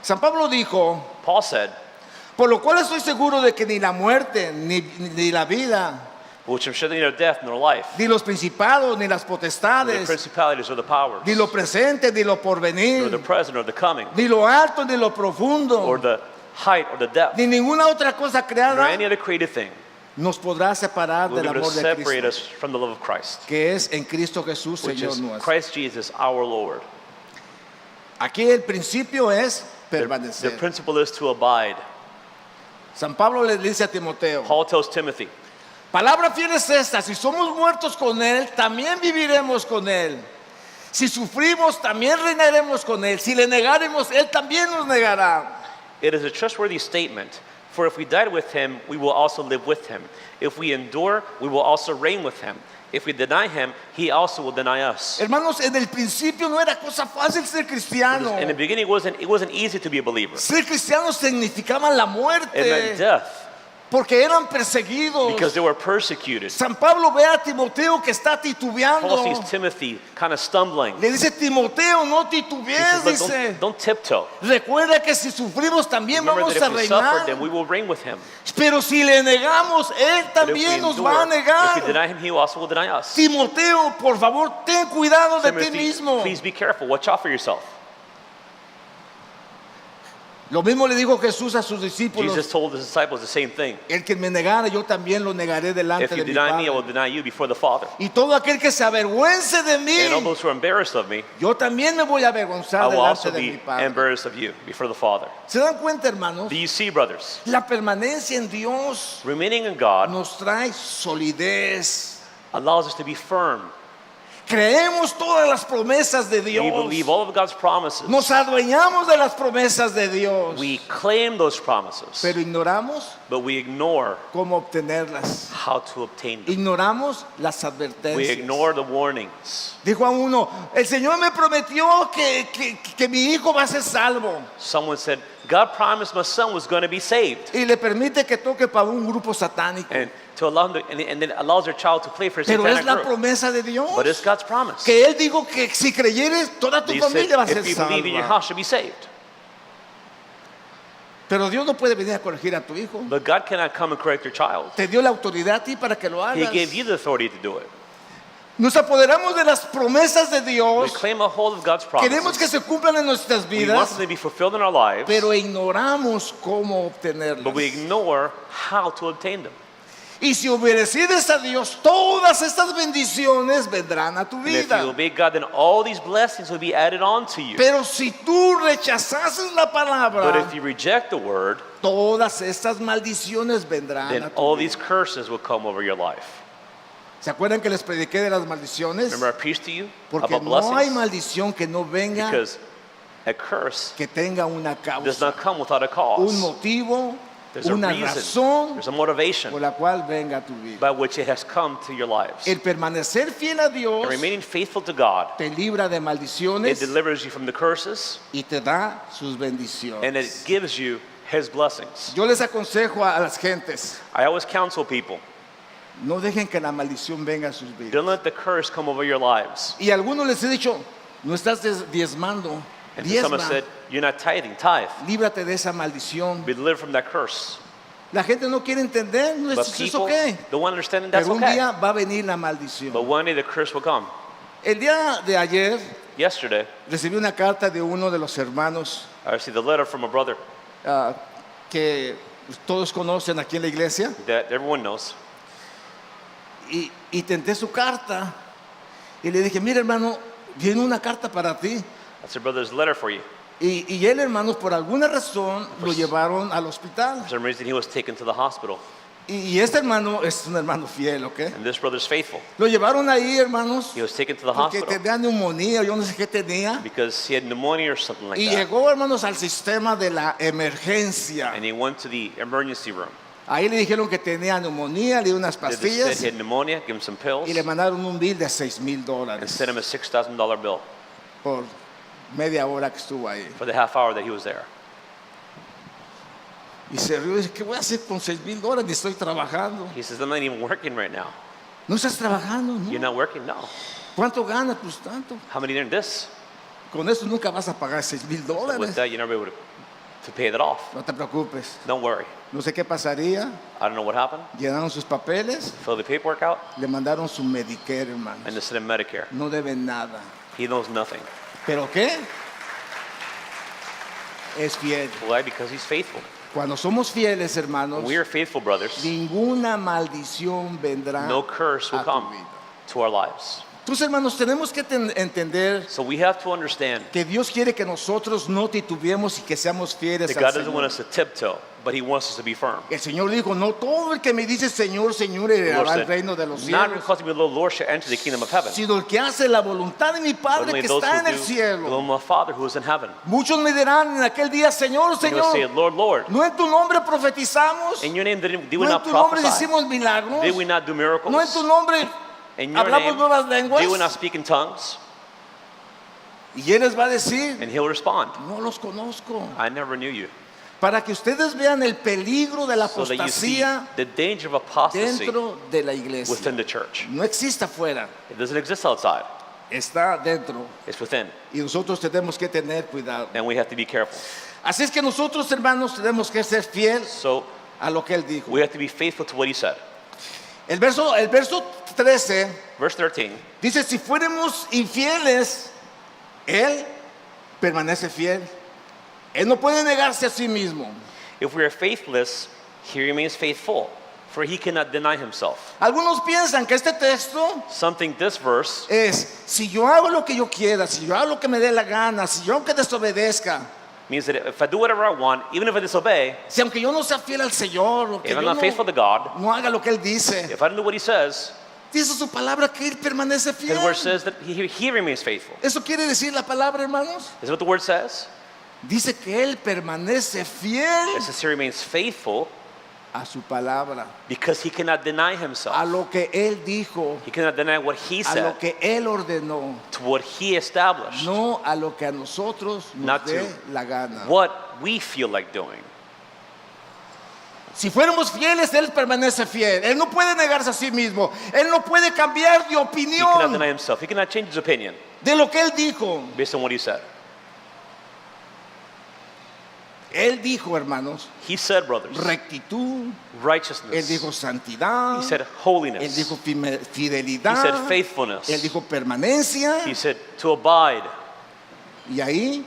San Pablo dijo,
Paul said,
por lo cual estoy seguro de que ni la muerte, ni la vida,
which I'm sure that neither death nor life,
ni los principados, ni las
nor the
potestades,
principalities or the powers,
ni lo presente, ni lo
nor the
porvenir,
present or the coming,
ni lo alto, ni lo profundo,
or the height or the depth,
ni ninguna otra cosa
nor
creada
any other created thing
nos podrá separar
will
del
be able
amor
to
de
separate
Cristo,
us from the love of Christ,
que es en Cristo Jesús,
which
Señor
is
nuestro.
Christ Jesus our Lord.
Aquí el principio es
The
permanecer.
principle is to abide.
San Pablo le dice a Timoteo,
Paul tells Timothy,
palabra fiel es esta, si somos muertos con Él, también viviremos con Él. Si sufrimos, también reinaremos con Él. Si le negaremos, Él también nos negará.
it is a trustworthy statement, for if we died with Him, we will also live with Him. If we endure, we will also reign with Him. If we deny Him, He also will deny us.
Hermanos, en el principio no era cosa fácil ser cristiano.
In the beginning, it wasn't easy to be a believer.
Ser cristiano significaba la
It meant
muerte,
death,
porque eran perseguidos.
because they were persecuted.
San Pablo ve a Timoteo que está titubeando.
Paul sees Timothy kind of stumbling.
Le dice, Timoteo, no
He
titubees,
says, "Look,
dice.
don't tiptoe.
Recuerda que si sufrimos también
Remember
vamos
that
a
if we suffer,
reinar.
then we will reign with Him.
Pero si le negamos, Él
But if we
también nos va a
endure, if
negar.
we deny Him, He also will deny us.
Timoteo, por favor, ten cuidado de ti
Timothy,
mismo.
please be careful. Watch out for yourself.
Lo mismo le dijo Jesús a sus discípulos.
Jesus told His disciples the same thing.
El que me negara, yo también lo negaré delante
If
de
you
mi
deny me, I will
Padre.
deny you before the Father.
Y todo aquel que se avergüence de
And all
mí,
those who are embarrassed of me,
yo también me voy a avergonzar
I will
delante
also
de mi
be
Padre.
embarrassed of you before the Father.
¿Se dan cuenta, hermanos?
Do you see, brothers?
La permanencia en Dios
Remaining in God
nos trae solidez.
allows us to be firm.
Creemos todas las promesas de
We
Dios.
believe all of God's promises.
Nos adueñamos de las promesas de Dios.
We claim those promises,
Pero ignoramos
but we ignore
cómo obtenerlas.
how to obtain them.
Ignoramos las
We
advertencias.
ignore the warnings.
Dijo a uno, el Señor me prometió que mi hijo va a ser salvo.
Someone said, God promised my son was going to be saved.
Y le permite que toque para un grupo satánico.
And to allow him to, and then allows their child to play for a
Pero es
satanic
la
group.
promesa de Dios.
But it's God's promise.
Que Él dijo que si creyeres, toda tu
He said,
familia va a ser
if you believe in your
salva.
house, should be saved.
Pero Dios no puede venir a corregir a tu hijo.
But God cannot come and correct your child.
Te dio la autoridad a ti para que lo
He
hagas.
gave you the authority to do it.
Nos apoderamos de las promesas de
We
Dios.
claim a hold of God's
Queremos que
promises.
se cumplan en nuestras
We want
vidas,
them to be fulfilled in our lives,
pero ignoramos cómo obtenerlas.
but we ignore how to obtain them.
Y si obedecieres a Dios, todas estas bendiciones vendrán a tu
And if
vida.
you obey God, then all these blessings will be added on to you.
Pero si tú rechazases la
But
palabra,
if you reject the word,
todas estas maldiciones vendrán
then
a tu
all
vida.
these curses will come over your life.
¿Se acuerdan que les prediqué de las maldiciones?
Remember I preached to you
Porque
about
no hay
blessings?
maldición que no venga,
Because a curse
que tenga una
does
causa,
not come without a
un
cause.
motivo,
There's a
una
reason,
razón
there's a motivation
por la cual venga a tu vida.
by which it has come to your lives.
El permanecer fiel a Dios
And remaining faithful to God,
te libra de
it
maldiciones
delivers you from the curses
y te da sus
and
bendiciones.
it gives you His blessings.
Yo les aconsejo a las gentes,
I always counsel people,
no dejen que la maldición venga a sus vidas.
don't let the curse come over your lives.
Y a algunos les he dicho, no estás diezmando,
And to some have
diezma,
said, you're not tithing, tithe.
líbrate de esa maldición.
Be delivered from that curse.
La gente no quiere entender, no
But
es
people
okay.
don't understand that's
Pero un
okay.
día va a venir la maldición.
But one day the curse will come.
El día de ayer
Yesterday,
recibí una carta de uno de los hermanos
I received a letter from a brother
que todos conocen aquí en la iglesia
that everyone knows.
y tenté su carta y le dije, mira hermano, viene una carta para ti.
I said, brother, there's a letter for you.
Y él, hermanos, por alguna razón lo llevaron al hospital.
For some reason, he was taken to the hospital.
Y este hermano es un hermano fiel, ¿ok?
And this brother's faithful.
Lo llevaron ahí, hermanos,
He was taken to the
porque
hospital
tenía neumonía, yo no sé qué tenía.
because he had pneumonia or something like
Y
that.
llegó, hermanos, al sistema de la emergencia.
And he went to the emergency room.
Ahí le dijeron que tenía neumonía, le dieron unas
They just said
pastillas
he had pneumonia, give him some pills,
y le mandaron un bill de
and
$6,000
sent him a $6,000 bill
por media hora que estuvo ahí.
for the half hour that he was there.
Y se rió y dice, ¿qué voy a hacer con $6,000? Ni estoy trabajando.
He says, I'm not even working right now.
¿No estás trabajando?
You're
¿No?
not working? No.
¿Cuánto ganas? Pues tanto.
How many earned this?
Con eso nunca vas a pagar $6,000.
With that, you're never able to pay that off.
No te preocupes.
Don't worry.
No sé qué pasaría.
I don't know what happened.
Llenaron sus papeles,
Fill the paperwork out,
le mandaron su Medicare, hermanos.
and they sent him Medicare.
No deben nada.
He knows nothing.
¿Pero qué? Es fiel.
Why? Because he's faithful.
Cuando somos fieles, hermanos,
When we are faithful, brothers,
ninguna maldición vendrá
no curse will
a tu
come
vida.
to our lives.
Entonces, hermanos, tenemos que entender
So we have to understand
que Dios quiere que nosotros no titubeemos y que seamos fieles
that
al
God doesn't want
Señor.
us to tiptoe, but He wants us to be firm.
El Señor dijo, no todo el que me dice Señor, Señor,
The Lord
heredará el
said,
reino de los
not
cielos,
because we Lord, Lord shall enter the kingdom of heaven,
sino el que hace la voluntad de mi
but
Padre
only
que
those
está en el
who do the
cielo.
will of my Father who is in heaven.
Muchos me dirán en aquel día, Señor,
They're going to say,
Señor,
Lord, Lord,
¿no en tu nombre profetizamos?
in your name did we
¿No en
not
tu nombre
prophesy?
hicimos milagros?
Did we not do miracles?
¿No en tu nombre
In your
hablamos nuevas
name, did we not
lenguas?
speak in tongues?
Y Él les va a decir,
And He'll respond,
no los conozco.
I never knew you.
Para que ustedes vean el peligro de la
So that you see
apostasía
the danger of apostasy
dentro de la iglesia.
within the church.
No existe afuera,
It doesn't exist outside.
está dentro.
It's within.
Y nosotros tenemos que tener cuidado.
And we have to be careful.
Así es que nosotros, hermanos, tenemos que ser fieles
So
a lo que Él dijo.
we have to be faithful to what He said.
El verso 13
Verse 13,
dice, si fuéramos infieles, Él permanece fiel. Él no puede negarse a sí mismo.
if we are faithless, He remains faithful, for He cannot deny Himself.
Algunos piensan que este texto
Some think this verse
es, si yo hago lo que yo quiera, si yo hago lo que me dé la gana, si yo aunque desobedezca,
means that if I do whatever I want, even if I disobey,
si aunque yo no sea fiel al Señor, o que
if I'm
yo
not faithful to God,
no haga lo que Él dice,
if I don't do what He says,
Dice su palabra que Él permanece
His word
fiel.
says that he remains faithful.
¿Eso quiere decir la palabra, hermanos?
Is that what the word says?
Dice que Él permanece fiel
It says he remains faithful
a su palabra,
because he cannot deny
a
himself.
lo que Él dijo,
He cannot deny what he
a
said
lo que Él ordenó,
to what he established,
no a lo que a nosotros nos
Not
dé
to
la gana.
what we feel like doing.
Si fuéramos fieles, Él permanece fiel. Él no puede negarse a sí mismo. Él no puede cambiar de
He cannot
opinión
deny himself. He cannot change his opinion
de lo que Él dijo.
based on what he said.
Él dijo, hermanos,
He said, brothers,
rectitud. Él
righteousness.
dijo santidad.
He said
Él
holiness.
dijo
He
fidelidad.
said faithfulness.
Él dijo permanencia.
He said to abide.
Y ahí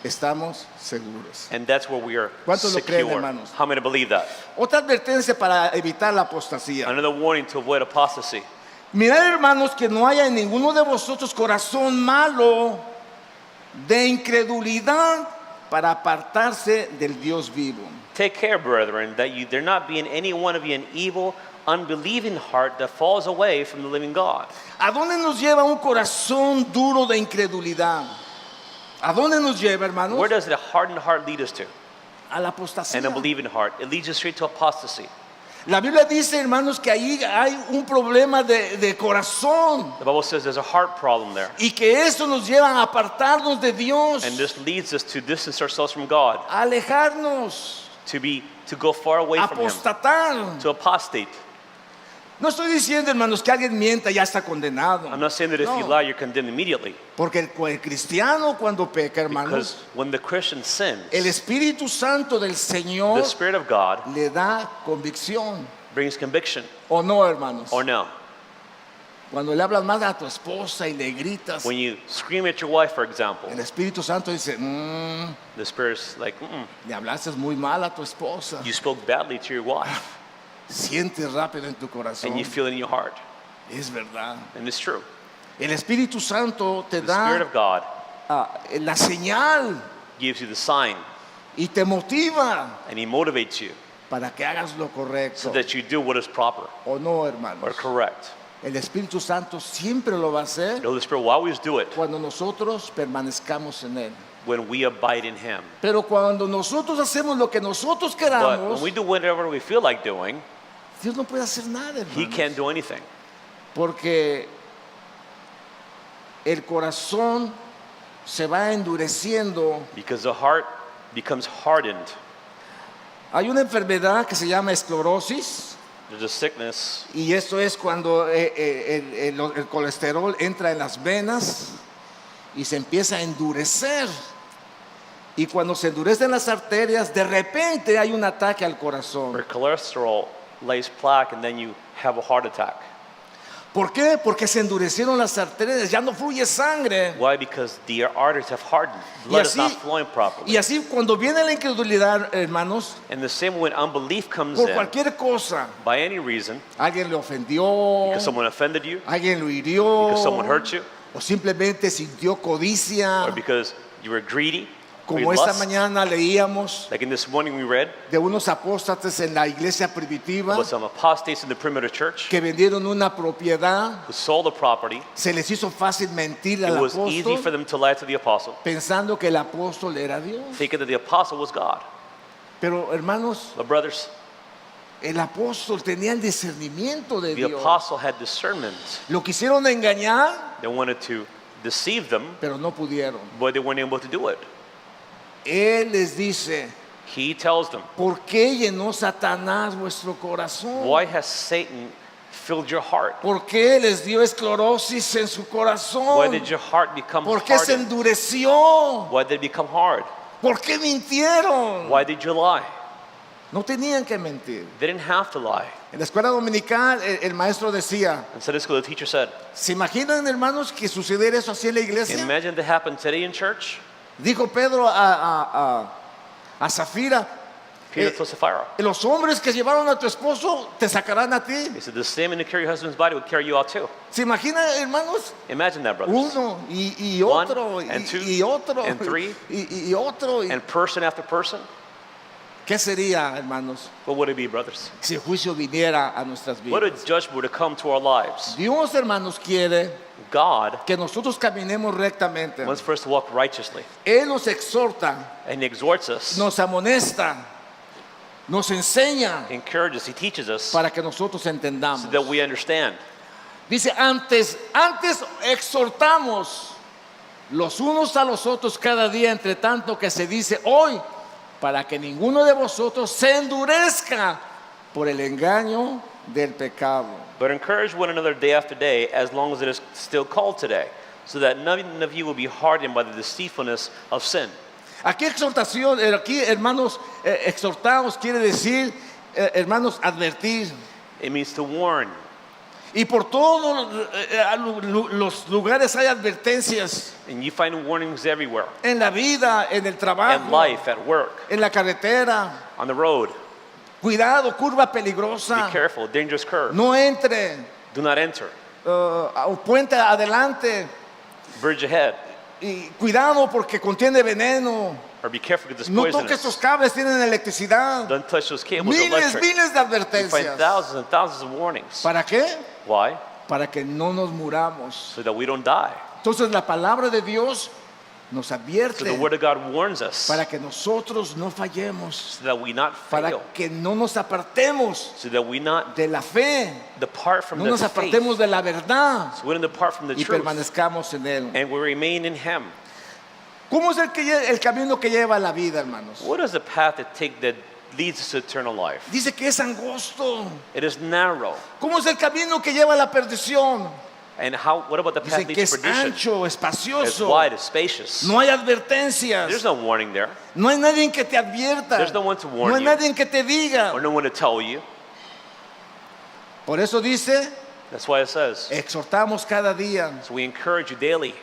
estamos seguros.
And that's where we are
¿Cuántos lo creen,
secure.
hermanos?
How many believe that?
Otra advertencia para evitar la apostasía.
Another warning to avoid apostasy.
Mirad, hermanos, que no haya en ninguno de vosotros corazón malo de incredulidad para apartarse del Dios vivo.
Take care, brethren, that there not be in any one of you an evil, unbelieving heart that falls away from the living God.
¿A dónde nos lleva un corazón duro de incredulidad? ¿A dónde nos lleva, hermanos?
Where does the hardened heart lead us to?
A la apostasía.
And a believing heart. It leads us straight to apostasy.
La Biblia dice, hermanos, que ahí hay un problema de corazón
The Bible says there's a heart problem there.
y que eso nos lleva a apartarnos de Dios,
And this leads us to distance ourselves from God,
a alejarnos,
to go far away
a
from Him,
apostatar.
to apostate.
No estoy diciendo, hermanos, que alguien mienta ya está condenado.
I'm not saying that if you
No.
lie, you're condemned immediately.
Porque el cristiano cuando peca,
Because
hermanos,
when the Christian sins,
el Espíritu Santo del
the
Señor
Spirit of God
le da convicción.
brings conviction,
¿O no, hermanos?
or no.
Cuando le hablas más a tu esposa y le gritas,
When you scream at your wife, for example,
el Espíritu Santo dice,
the Spirit's like,
le hablaste muy mal a tu esposa.
you spoke badly to your wife,
Sientes rápido en tu corazón.
and you feel it in your heart.
Es verdad.
And it's true.
El Espíritu Santo te
The Spirit
da
of God
la señal
gives you the sign,
y te motiva
and He motivates you
para que hagas lo
so
correcto.
that you do what is proper
¿O no,
or
hermanos?
correct.
El Espíritu Santo siempre lo va a hacer
The Holy Spirit will always do it
cuando nosotros permanezcamos en Él.
when we abide in Him.
Pero cuando nosotros hacemos lo que nosotros
But
queramos,
when we do whatever we feel like doing,
Dios no puede hacer nada,
He
hermanos.
can't do anything.
Porque el corazón se va endureciendo.
Because the heart becomes hardened.
Hay una enfermedad que se llama esclerosis.
There's a sickness,
Y esto es cuando el colesterol entra en las venas y se empieza a endurecer. Y cuando se endurecen las arterias, de repente hay un ataque al corazón.
where cholesterol lays plaque, and then you have a heart attack.
¿Por qué? Porque se endurecieron las arterias, ya no fluye sangre.
Why? Because the arteries have hardened.
Y
Blood is
así,
not flowing properly.
y así cuando viene la incredulidad, hermanos,
And the same when unbelief comes
por
in,
cualquier cosa,
by any reason,
alguien le ofendió,
because someone offended you,
alguien lo hirió,
because someone hurt you,
o simplemente sintió codicia,
or because you were greedy, or you
como esta
lust.
mañana leíamos
Like in this morning we read
de unos apóstatas en la iglesia primitiva
about some apostates in the primitive church
que vendieron una propiedad.
who sold the property.
Se les hizo fácil mentir
It
al
was easy for
apóstol
them to lie to the apostle,
pensando que el apóstol era Dios.
thinking that the apostle was God.
Pero hermanos,
But brothers,
el apóstol tenía el discernimiento de
the
Dios.
apostle had discernment.
Lo quisieron engañar,
They wanted to deceive them,
pero no pudieron.
but they weren't able to do it.
Él les dice,
He tells them,
¿por qué llenó Satanás vuestro corazón?
why has Satan filled your heart?
¿Por qué les dio esclerosis en su
Why
corazón?
did your heart become
¿Por qué se
hardened?
endureció?
Why did it become hard?
¿Por qué mintieron?
Why did you lie?
No tenían que mentir.
They didn't have to lie.
En la escuela dominical el maestro decía,
In Sunday school, the teacher said,
¿se imaginan, hermanos, que sucediera eso así en la iglesia?
imagine that happened today in church.
Dijo Pedro a Zafira,
Peter told Sapphira,
los hombres que llevaron a tu esposo te sacarán a ti.
he said, the same man who carry your husband's body will carry you out too.
¿Se imagina, hermanos?
Imagine that, brothers.
Uno y
One,
otro
and two,
y otro
and three,
y otro.
And person after person,
¿Qué sería, hermanos,
What would it be, brothers?
si el juicio viniera a nuestras
What
vidas?
a judgment would come to our lives.
Dios, hermanos, quiere
God
que nosotros caminemos rectamente.
wants for us to walk righteously.
Él nos exhorta,
And He exhorts us,
nos amonesta, nos enseña
He encourages, He teaches us
para que nosotros
so
entendamos.
that we understand.
Dice, antes exhortamos los unos a los otros cada día, entre tanto que se dice hoy, para que ninguno de vosotros se endurezca por el engaño del pecado.
But encourage one another day after day, as long as it is still called today, so that none of you will be hardened by the deceitfulness of sin.
Aquí exhortación, aquí hermanos, exhortados quiere decir, hermanos, advertir.
It means to warn.
Y por todos los lugares hay advertencias.
And you find warnings everywhere.
En la vida, en el
In
trabajo,
life, at work,
en la carretera.
on the road.
Cuidado, curva
Be
peligrosa.
careful, dangerous curve.
No entre.
Do not enter.
Puente adelante.
Bridge ahead.
Y cuidado porque contiene veneno.
Or be careful because it's
No toques estos
poisonous.
cables, tienen electricidad.
Don't touch those cables,
Miles,
electric.
miles de
You find
advertencias.
thousands and thousands of warnings.
¿Para qué?
Why?
Para que no nos muramos.
So that we don't die.
Entonces la palabra de Dios nos
So
advierte
the Word of God warns us
para que nosotros no fallemos,
so that we not
para
fail,
que no nos apartemos
so that we not
de la fe,
depart from
no
the
nos
faith,
apartemos de la verdad
so we don't depart from the
y
truth,
permanezcamos en él.
and we remain in Him.
¿Cómo es el camino que lleva a la vida, hermanos?
What is the path that leads us to eternal life?
Dice que es angosto.
It is narrow.
¿Cómo es el camino que lleva a la perdición?
And what about the path
Dice
that
que
leads
es
to perdition?
ancho,
It's
espacioso.
wide, it's spacious.
No hay advertencias.
There's no warning there,
No hay nadie que te advierta.
There's no one to warn
No hay
you.
nadie que te diga.
or no one to tell you.
Por eso dice,
That's why it says,
exhortamos cada día.
so we encourage you daily.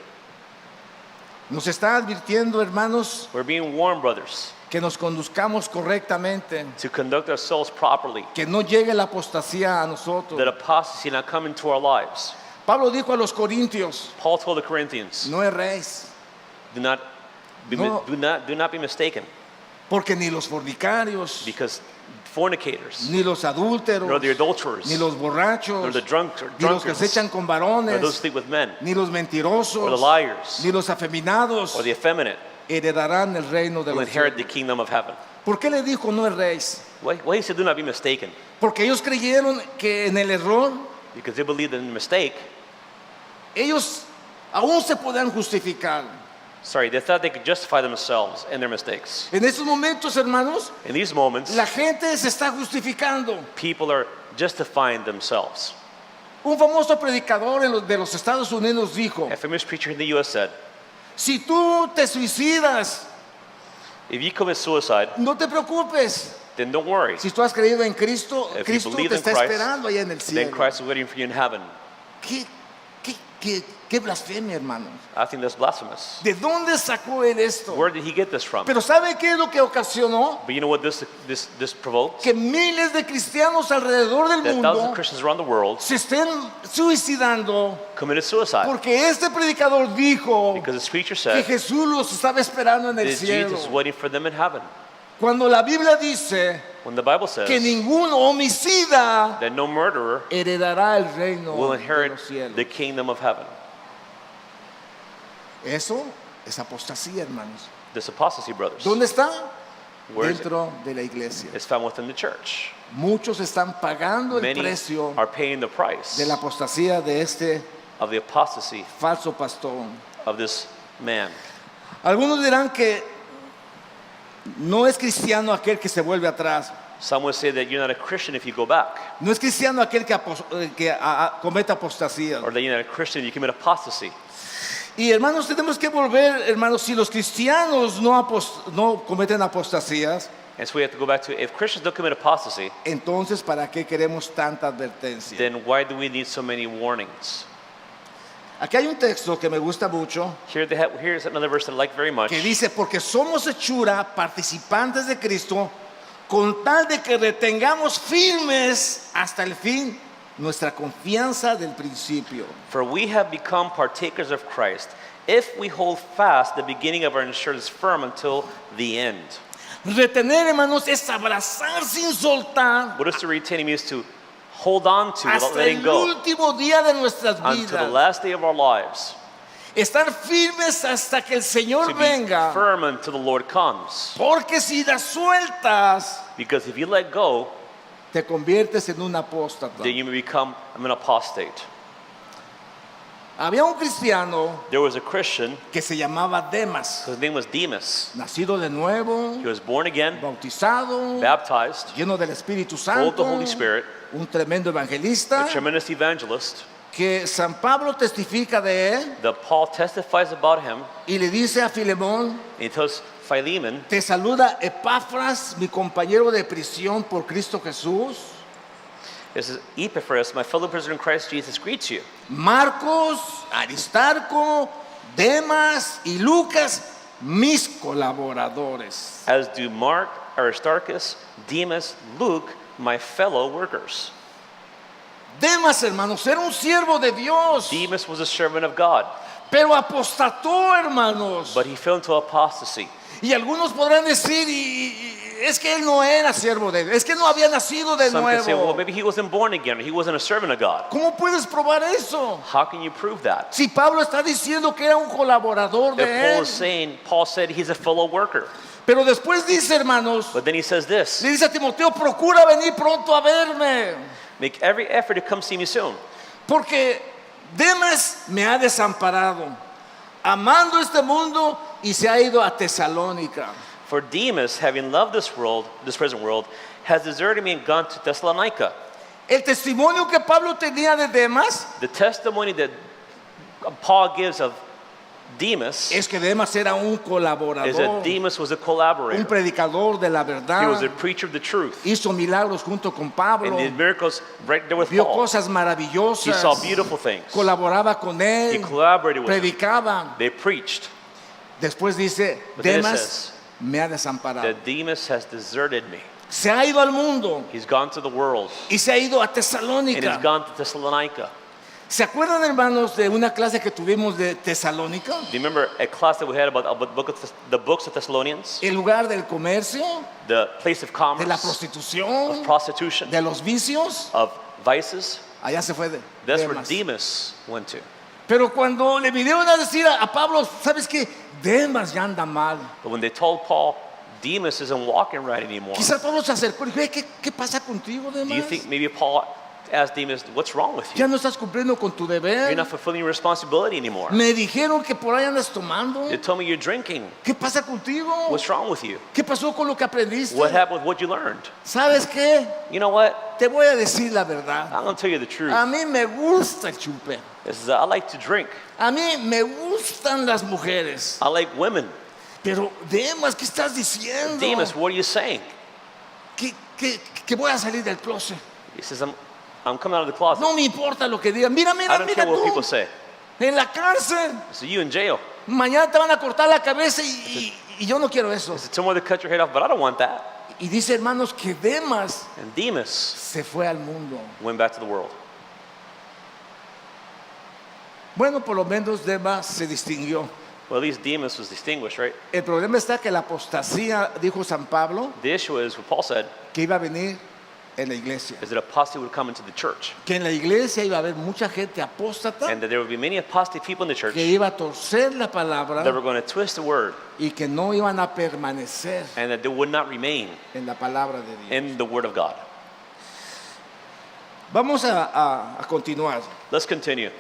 Nos está advirtiendo, hermanos,
We're being warned, brothers,
que nos conduzcamos correctamente,
to conduct ourselves properly,
que no llegue la apostasía a nosotros.
that apostasy not come into our lives.
Pablo dijo a los corintios,
Paul told the Corinthians,
no erréis,
do not
No.
do not be mistaken,
porque ni los fornicarios,
because fornicators,
ni los adúlteros,
nor the adulterers,
ni los borrachos,
nor the
ni los que se
drunkards,
echan con
nor
varones,
those who sleep with men,
ni los mentirosos,
or the liars,
ni los afeminados
or the effeminate,
heredarán el reino de
will
los
inherit
cielos.
the kingdom of heaven.
¿Por qué le dijo no erréis?
Why he said do not be mistaken?
Porque ellos creyeron que en el error
Because they believe that in the mistake,
ellos aún se podían justificar.
they thought they could justify themselves and their mistakes.
En estos momentos, hermanos,
In these moments,
la gente se está justificando.
people are justifying themselves.
Un famoso predicador de los Estados Unidos dijo,
A famous preacher in the U.S. said,
si tú te suicidas,
if you commit suicide,
no te preocupes.
then don't worry.
Si tú has creído en Cristo,
If you
Cristo
believe
te
in
está
Christ,
esperando allá en el
Then
cielo.
Christ is waiting for you in heaven.
¿Qué blasfemia, hermano?
I think that's blasphemous.
¿De dónde sacó él esto?
Where did he get this from?
Pero ¿sabe qué es lo que ocasionó?
But you know what this provokes?
Que miles de cristianos alrededor del
That thousands
mundo
of Christians around the world
se estén suicidando
committed suicide.
porque este predicador dijo
Because this preacher
que
said
Jesús los estaba esperando en el
that
cielo.
Jesus is waiting for them in heaven.
Cuando la Biblia dice
When the Bible says
que ningún homicida
that no murderer
heredará el reino
will
de
inherit
los cielos.
the kingdom of heaven.
Eso es apostasía, hermanos.
This apostasy, brothers,
¿Dónde está?
Where is it?
Dentro de la iglesia.
It's found within the church.
Muchos están pagando el
Many
precio
are paying the price
de la apostasía de este
of the apostasy
falso pastor.
of this man.
Algunos dirán que no es cristiano aquel que se vuelve atrás.
Some would say that you're not a Christian if you go back,
No es cristiano aquel que comete apostasía.
or that you're not a Christian if you commit apostasy.
Y hermanos, tenemos que volver, hermanos, si los cristianos no cometen apostasías,
And so we have to go back to, if Christians don't commit apostasy,
entonces ¿para qué queremos tanta advertencia?
then why do we need so many warnings?
Aquí hay un texto que me gusta mucho
Here's another verse that I like very much.
que dice, porque somos hechura, participantes de Cristo, con tal de que retengamos firmes hasta el fin nuestra confianza del principio.
For we have become partakers of Christ, if we hold fast the beginning of our assurance firm until the end.
Retener, hermanos, es abrazar sin soltar
What does to retain? It means to hold on to without
hasta
letting
el
go
último día de nuestras
until the
vidas.
last day of our lives.
Estar firmes hasta que el Señor
To be
venga.
firm until the Lord comes.
Porque si las sueltas,
Because if you let go,
te conviertes en un apóstata.
then you may become an apostate.
Había un cristiano
There was a Christian,
que se llamaba Demas,
his name was Demas.
nacido de nuevo,
He was born again,
bautizado,
baptized,
lleno del Espíritu
full of the
Santo,
Holy Spirit,
un tremendo evangelista,
a tremendous evangelist.
que San Pablo testifica de él
That Paul testifies about him.
y le dice a Filemón,
And he tells Philemon,
te saluda Epafras, mi compañero de prisión por Cristo Jesús,
this is Epaphras, my fellow prisoner in Christ Jesus, greets you.
Marcos, Aristarco, Demas y Lucas, mis colaboradores.
As do Mark, Aristarchus, Demas, Luke, my fellow workers.
Demas, hermanos, era un siervo de Dios,
Demas was a servant of God,
pero apostató, hermanos.
but he fell into apostasy.
Y algunos podrán decir, es que él no era siervo de Dios, es que no había nacido de
Some can say, well,
nuevo.
maybe he wasn't born again, or he wasn't a servant of God.
¿Cómo puedes probar eso?
How can you prove that?
Si Pablo está diciendo que era un colaborador de
If Paul
él.
is saying, Paul said he's a fellow worker.
Pero después dice, hermanos,
But then he says this,
le dice a Timoteo, procura venir pronto a verme,
make every effort to come see me soon.
porque Demas me ha desamparado, amando este mundo, y se ha ido a Tesalónica.
For Demas, having loved this world, this present world, has deserted me and gone to Thessalonica.
El testimonio que Pablo tenía de Demas
The testimony that Paul gives of Demas
es que Demas era un
is that
colaborador,
Demas was a
un
collaborator.
predicador de la
He was a
verdad,
preacher of the truth.
hizo milagros junto con
And
Pablo,
did miracles right there with
vio
Paul.
cosas
He
maravillosas,
saw beautiful things.
colaboraba con
He
él,
collaborated with him.
predicaba.
They preached
Después dice,
But then it
Demas
says
me ha desamparado.
that Demas has deserted me.
Se ha ido al mundo
He's gone to the world
y se ha ido a
and he's
Tesalónica.
gone to Thessalonica.
¿Se acuerdan, hermanos, de una clase que tuvimos de Tesalónica?
Do you remember a class that we had about the books of Thessalonians?
El lugar del comercio,
The place of
de la
commerce,
prostitución,
prostitution,
de los vicios.
of vices.
Allá se fue
That's where
Demas.
Demas went to.
Pero cuando le vinieron a decir a Pablo, ¿sabes qué? Demas ya anda mal.
But when they told Paul, Demas isn't walking right anymore,
Quizás Pablo se acercó y dijo, ¿qué pasa contigo,
do you
Demas?
think maybe Paul asked Demas, what's wrong with
Ya
you?
no estás cumpliendo con tu
You're
deber.
not fulfilling your responsibility anymore.
Me dijeron que por ahí andas tomando.
They told me you're drinking.
¿Qué pasa contigo?
What's wrong with you?
¿Qué pasó con lo que aprendiste?
What happened with what you learned?
¿Sabes qué?
You know what?
Te voy a decir la verdad.
I'm going to tell you the truth.
A mí me gusta el chupe.
Is I like to drink.
A mí me gustan las mujeres.
I like women.
Pero Demas, ¿qué estás diciendo?
Demas, what are you saying?
Que voy a salir del closet.
He says, I'm coming out of the closet.
No me importa lo que digan. Mira,
I
mira,
don't
mira
care what people
tú.
say.
En la cárcel.
So you in jail.
Mañana te van a cortar la cabeza y yo no quiero eso.
It's someone to cut your head off, but I don't want that.
Y dice, hermanos, que Demas
And Demas
se fue al mundo.
went back to the world.
Bueno, por lo menos Demas se distinguió.
Well, at least Demas was distinguished, right?
El problema está que la apostasía, dijo San Pablo,
The issue is, what Paul said,
que iba a venir en la iglesia.
is that apostasy would come into the church.
Que en la iglesia iba a haber mucha gente apóstata
And that there would be many apostate people in the church
que iba a torcer la palabra
that were going to twist the word
y que no iban a permanecer
and that they would not remain
en la palabra de Dios.
in the word of God.
Vamos a continuar.
Let's continue.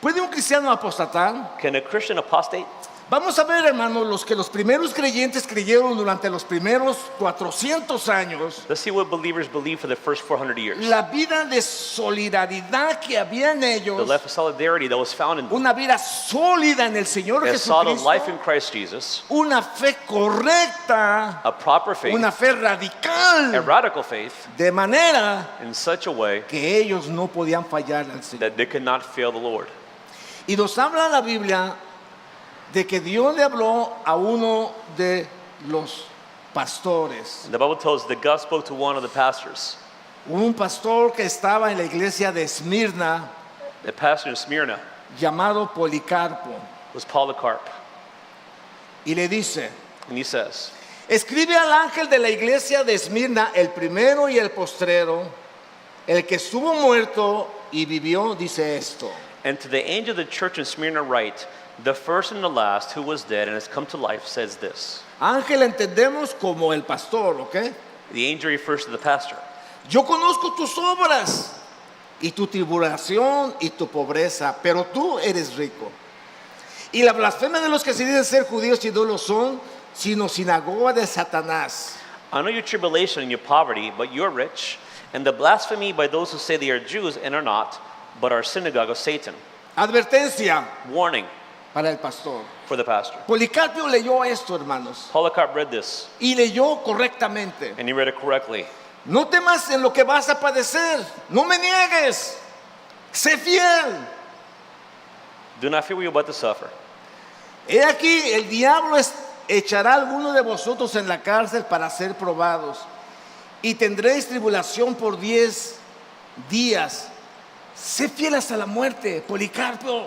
¿Puede un cristiano apostatar?
Can a Christian apostate?
Vamos a ver, hermanos, los primeros creyentes creyeron durante los primeros 400 años.
Let's see what believers believe for the first 400 years.
La vida de solidaridad que había en
The
ellos,
life of solidarity that was found in them.
una vida sólida en el Señor
A solid life in
Jesucristo,
Christ Jesus,
una fe correcta,
a proper faith,
una fe
a
radical,
radical faith,
de manera
in such a way
que ellos no podían fallar al Señor.
that they could not fail the Lord.
Y nos habla la Biblia de que Dios le habló a uno de los pastores,
And the Bible tells us that God spoke to one of the pastors,
un pastor que estaba en la iglesia de Esmirna,
the pastor in Smyrna
llamado Policarpo,
was Polycarp.
y le dice,
And he says,
Escribe al ángel de la iglesia de Esmirna, el primero y el postrero, el que estuvo muerto y vivió, dice esto.
And to the angel of the church in Smyrna write, the first and the last who was dead and has come to life says this.
Ángel entendemos como el pastor, ¿ok?
The angel refers to the pastor.
Yo conozco tus obras y tu tribulación y tu pobreza, pero tú eres rico. Y la blasfemia de los que se dicen ser judíos y no lo son, sino sinagoga de Satanás.
I know your tribulation and your poverty, but you're rich, and the blasphemy by those who say they are Jews and are not, but are synagogue of Satan.
Advertencia
Warning
para el pastor.
for the pastor.
Policarpio leyó esto, hermanos,
Polycarp read this,
y leyó correctamente.
and he read it correctly.
No temas en lo que vas a padecer, no me niegues, sé fiel.
Do not fear what you're about to suffer.
He aquí, el diablo echará a alguno de vosotros en la cárcel para ser probados, y tendréis tribulación por 10 días. Sé fiel hasta la muerte, Policarpio,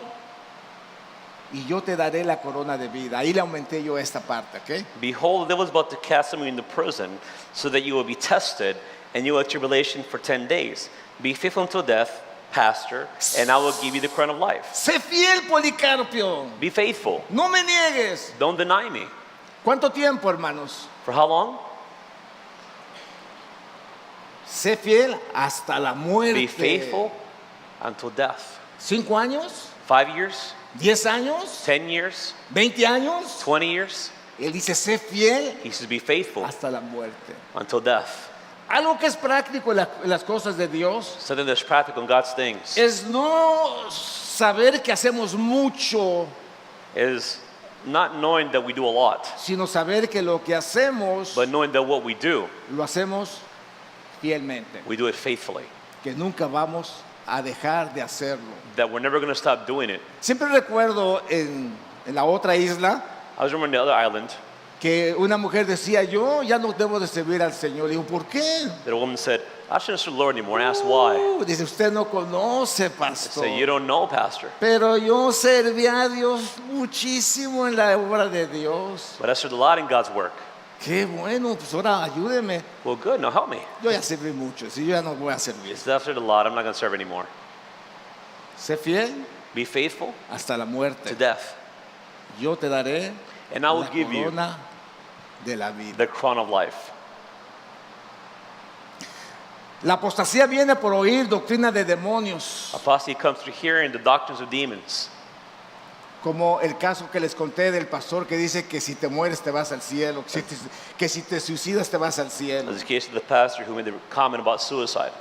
y yo te daré la corona de vida. Ahí le aumenté yo esta parte, ¿ok?
Behold, the devil is about to cast some of you into prison, so that you will be tested, and you will have tribulation for 10 days. Be faithful until death, pastor, and I will give you the crown of life.
Sé fiel, Policarpio,
Be faithful.
no me niegues.
Don't deny me.
¿Cuánto tiempo, hermanos?
For how long?
Sé fiel hasta la muerte.
Be faithful until death.
5 años,
5 years,
10 años,
10 years,
20 años.
20 years.
Él dice, sé fiel
He says, be faithful
hasta la muerte.
until death.
Algo que es práctico en las cosas de Dios
Something that's practical in God's things
es no saber que hacemos mucho,
is not knowing that we do a lot,
sino saber que lo que hacemos
but knowing that what we do,
lo hacemos fielmente,
we do it faithfully.
que nunca vamos a dejar de hacerlo.
That we're never going to stop doing it.
Siempre recuerdo en la otra isla
I was remembering the other island
que una mujer decía, yo ya no debo de servir al Señor. Digo, ¿por qué?
that a woman said, I shouldn't serve the Lord anymore, and asked why.
Dice, usted no conoce,
I
pastor.
said, you don't know, pastor.
Pero yo serví a Dios muchísimo en la obra de Dios.
But I served a lot in God's work.
Qué bueno, pues ahora ayúdeme.
Well, good, now help me.
Yo ya serví mucho, si yo ya no voy a servir.
It's I've served a lot, I'm not going to serve anymore.
Sé fiel
Be faithful
hasta la
to
muerte.
death,
Yo te daré
and I will
la
give you
corona de la vida.
the crown of life.
La apostasía viene por oír doctrina de demonios,
Apostasy comes through hearing the doctrines of demons.
como el caso que les conté del pastor que dice que si te mueres te vas al cielo, que si te suicidas te vas al cielo.
As the case of the pastor who made the comment about suicide.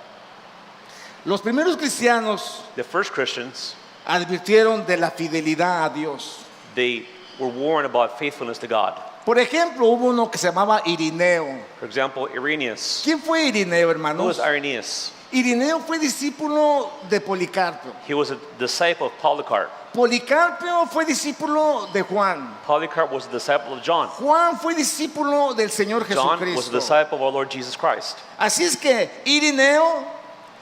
Los primeros cristianos
The first Christians,
advirtieron de la fidelidad a Dios.
they were warned about faithfulness to God.
Por ejemplo, hubo uno que se llamaba Irineo.
For example, Irenaeus.
¿Quién fue Irineo,
Who
hermanos?
was Irenaeus?
Irineo fue discípulo de Policarpio.
He was a disciple of Polycarp.
Policarpio fue discípulo de Juan.
Polycarp was a disciple of John.
Juan fue discípulo del Señor
John was a
Jesucristo.
disciple of our Lord Jesus Christ.
Así es que Irineo,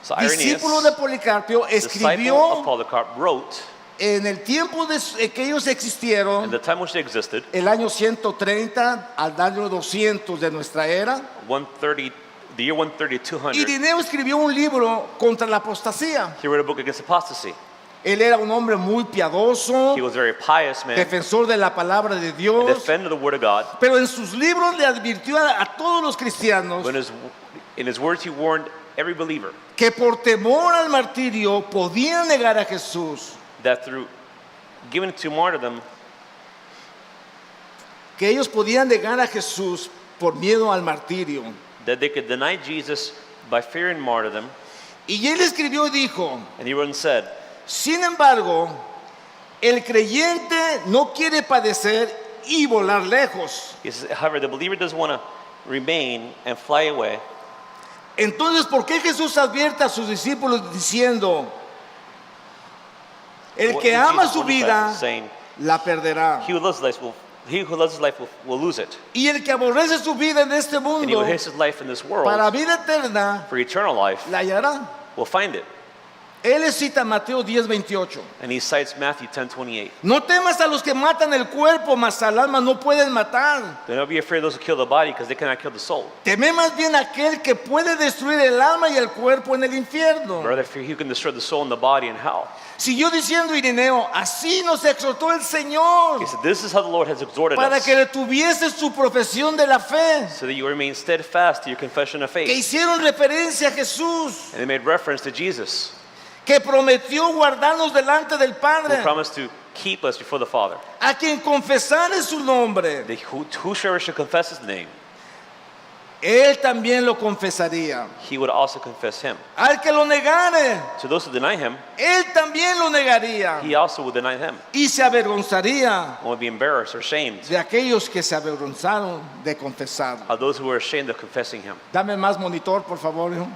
So Irenaeus,
discípulo de Policarpio,
disciple of
escribió
Polycarp, wrote
en el tiempo que ellos
in
existieron,
the time which they existed,
el año 130 al año 200 de nuestra era.
130, the year 130, 200.
Irineo escribió un libro contra la apostasía.
He wrote a book against apostasy.
Él era un hombre muy piadoso,
He was a very pious man,
defensor de la palabra de
a
Dios,
defender of the word of God.
pero en sus libros le advirtió a todos los cristianos
But in his words, he warned every believer
que por temor al martirio podían negar a Jesús,
that through giving to martyrdom,
que ellos podían negar a Jesús por miedo al martirio.
that they could deny Jesus by fearing martyrdom.
Y él escribió y dijo,
And he wrote and said,
sin embargo, el creyente no quiere padecer y volar lejos.
he says, however, the believer doesn't want to remain and fly away.
Entonces, ¿por qué Jesús advierte a sus discípulos diciendo, el
What
que
did
ama
Jesus
su
warn the
vida
disciples, saying,
la perderá?
he who loves his life will lose it.
Y el que aborrece su vida en este
And he
mundo,
who hates his life in this world
para vida eterna,
for eternal life
la hallará.
will find it.
Él les cita Mateo 10:28.
And he cites Matthew 10:28.
No temas a los que matan el cuerpo, mas al alma no pueden matar.
Do not be afraid of those who kill the body, because they cannot kill the soul.
Teme más bien a aquel que puede destruir el alma y el cuerpo en el infierno.
Rather, fear he who can destroy the soul and the body in hell.
Siguió diciendo Irineo, así nos exhortó el Señor,
He said, this is how the Lord has exhorted
para
us,
que retuviese su profesión de la fe,
so that you remain steadfast to your confession of
que
faith.
hicieron referencia a Jesús,
And they made reference to Jesus,
que prometió guardarnos delante del
who
Padre,
promised to keep us before the Father.
a quien confesare su nombre,
Whosoever should confess his name,
Él también lo confesaría.
he would also confess him.
Al que lo negare,
To those who deny him,
Él también lo negaría
he also would deny him,
y se avergonzaría
and would be embarrassed or shamed
de aquellos que se avergonzaron de confesar.
of those who were ashamed of confessing him.
Dame más monitor, por favor, hijo.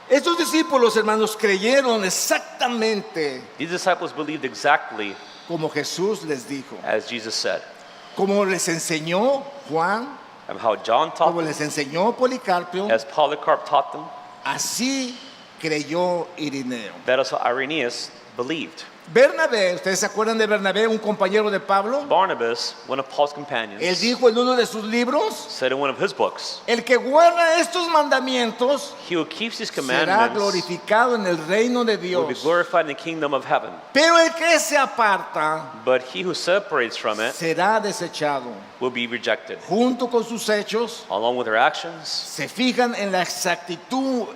Estos discípulos, hermanos, creyeron exactamente
These disciples believed exactly
como Jesús les dijo,
as Jesus said,
como les enseñó Juan,
and how John taught
como
them,
les enseñó Policarpio,
as Polycarp taught them,
así creyó Irineo.
that also Irenaeus believed.
Bernabé, ¿ustedes se acuerdan de Bernabé, un compañero de Pablo?
Barnabas, one of Paul's companions,
Él dijo en uno de sus libros,
said in one of his books,
el que guarda estos mandamientos
he who keeps these
será
commandments
glorificado en el reino de
will be
Dios.
glorified in the kingdom of heaven.
Pero el que se aparta
But he who separates from it
será desechado.
will be rejected.
Junto con sus hechos,
Along with their actions,
¿se fijan en la exactitud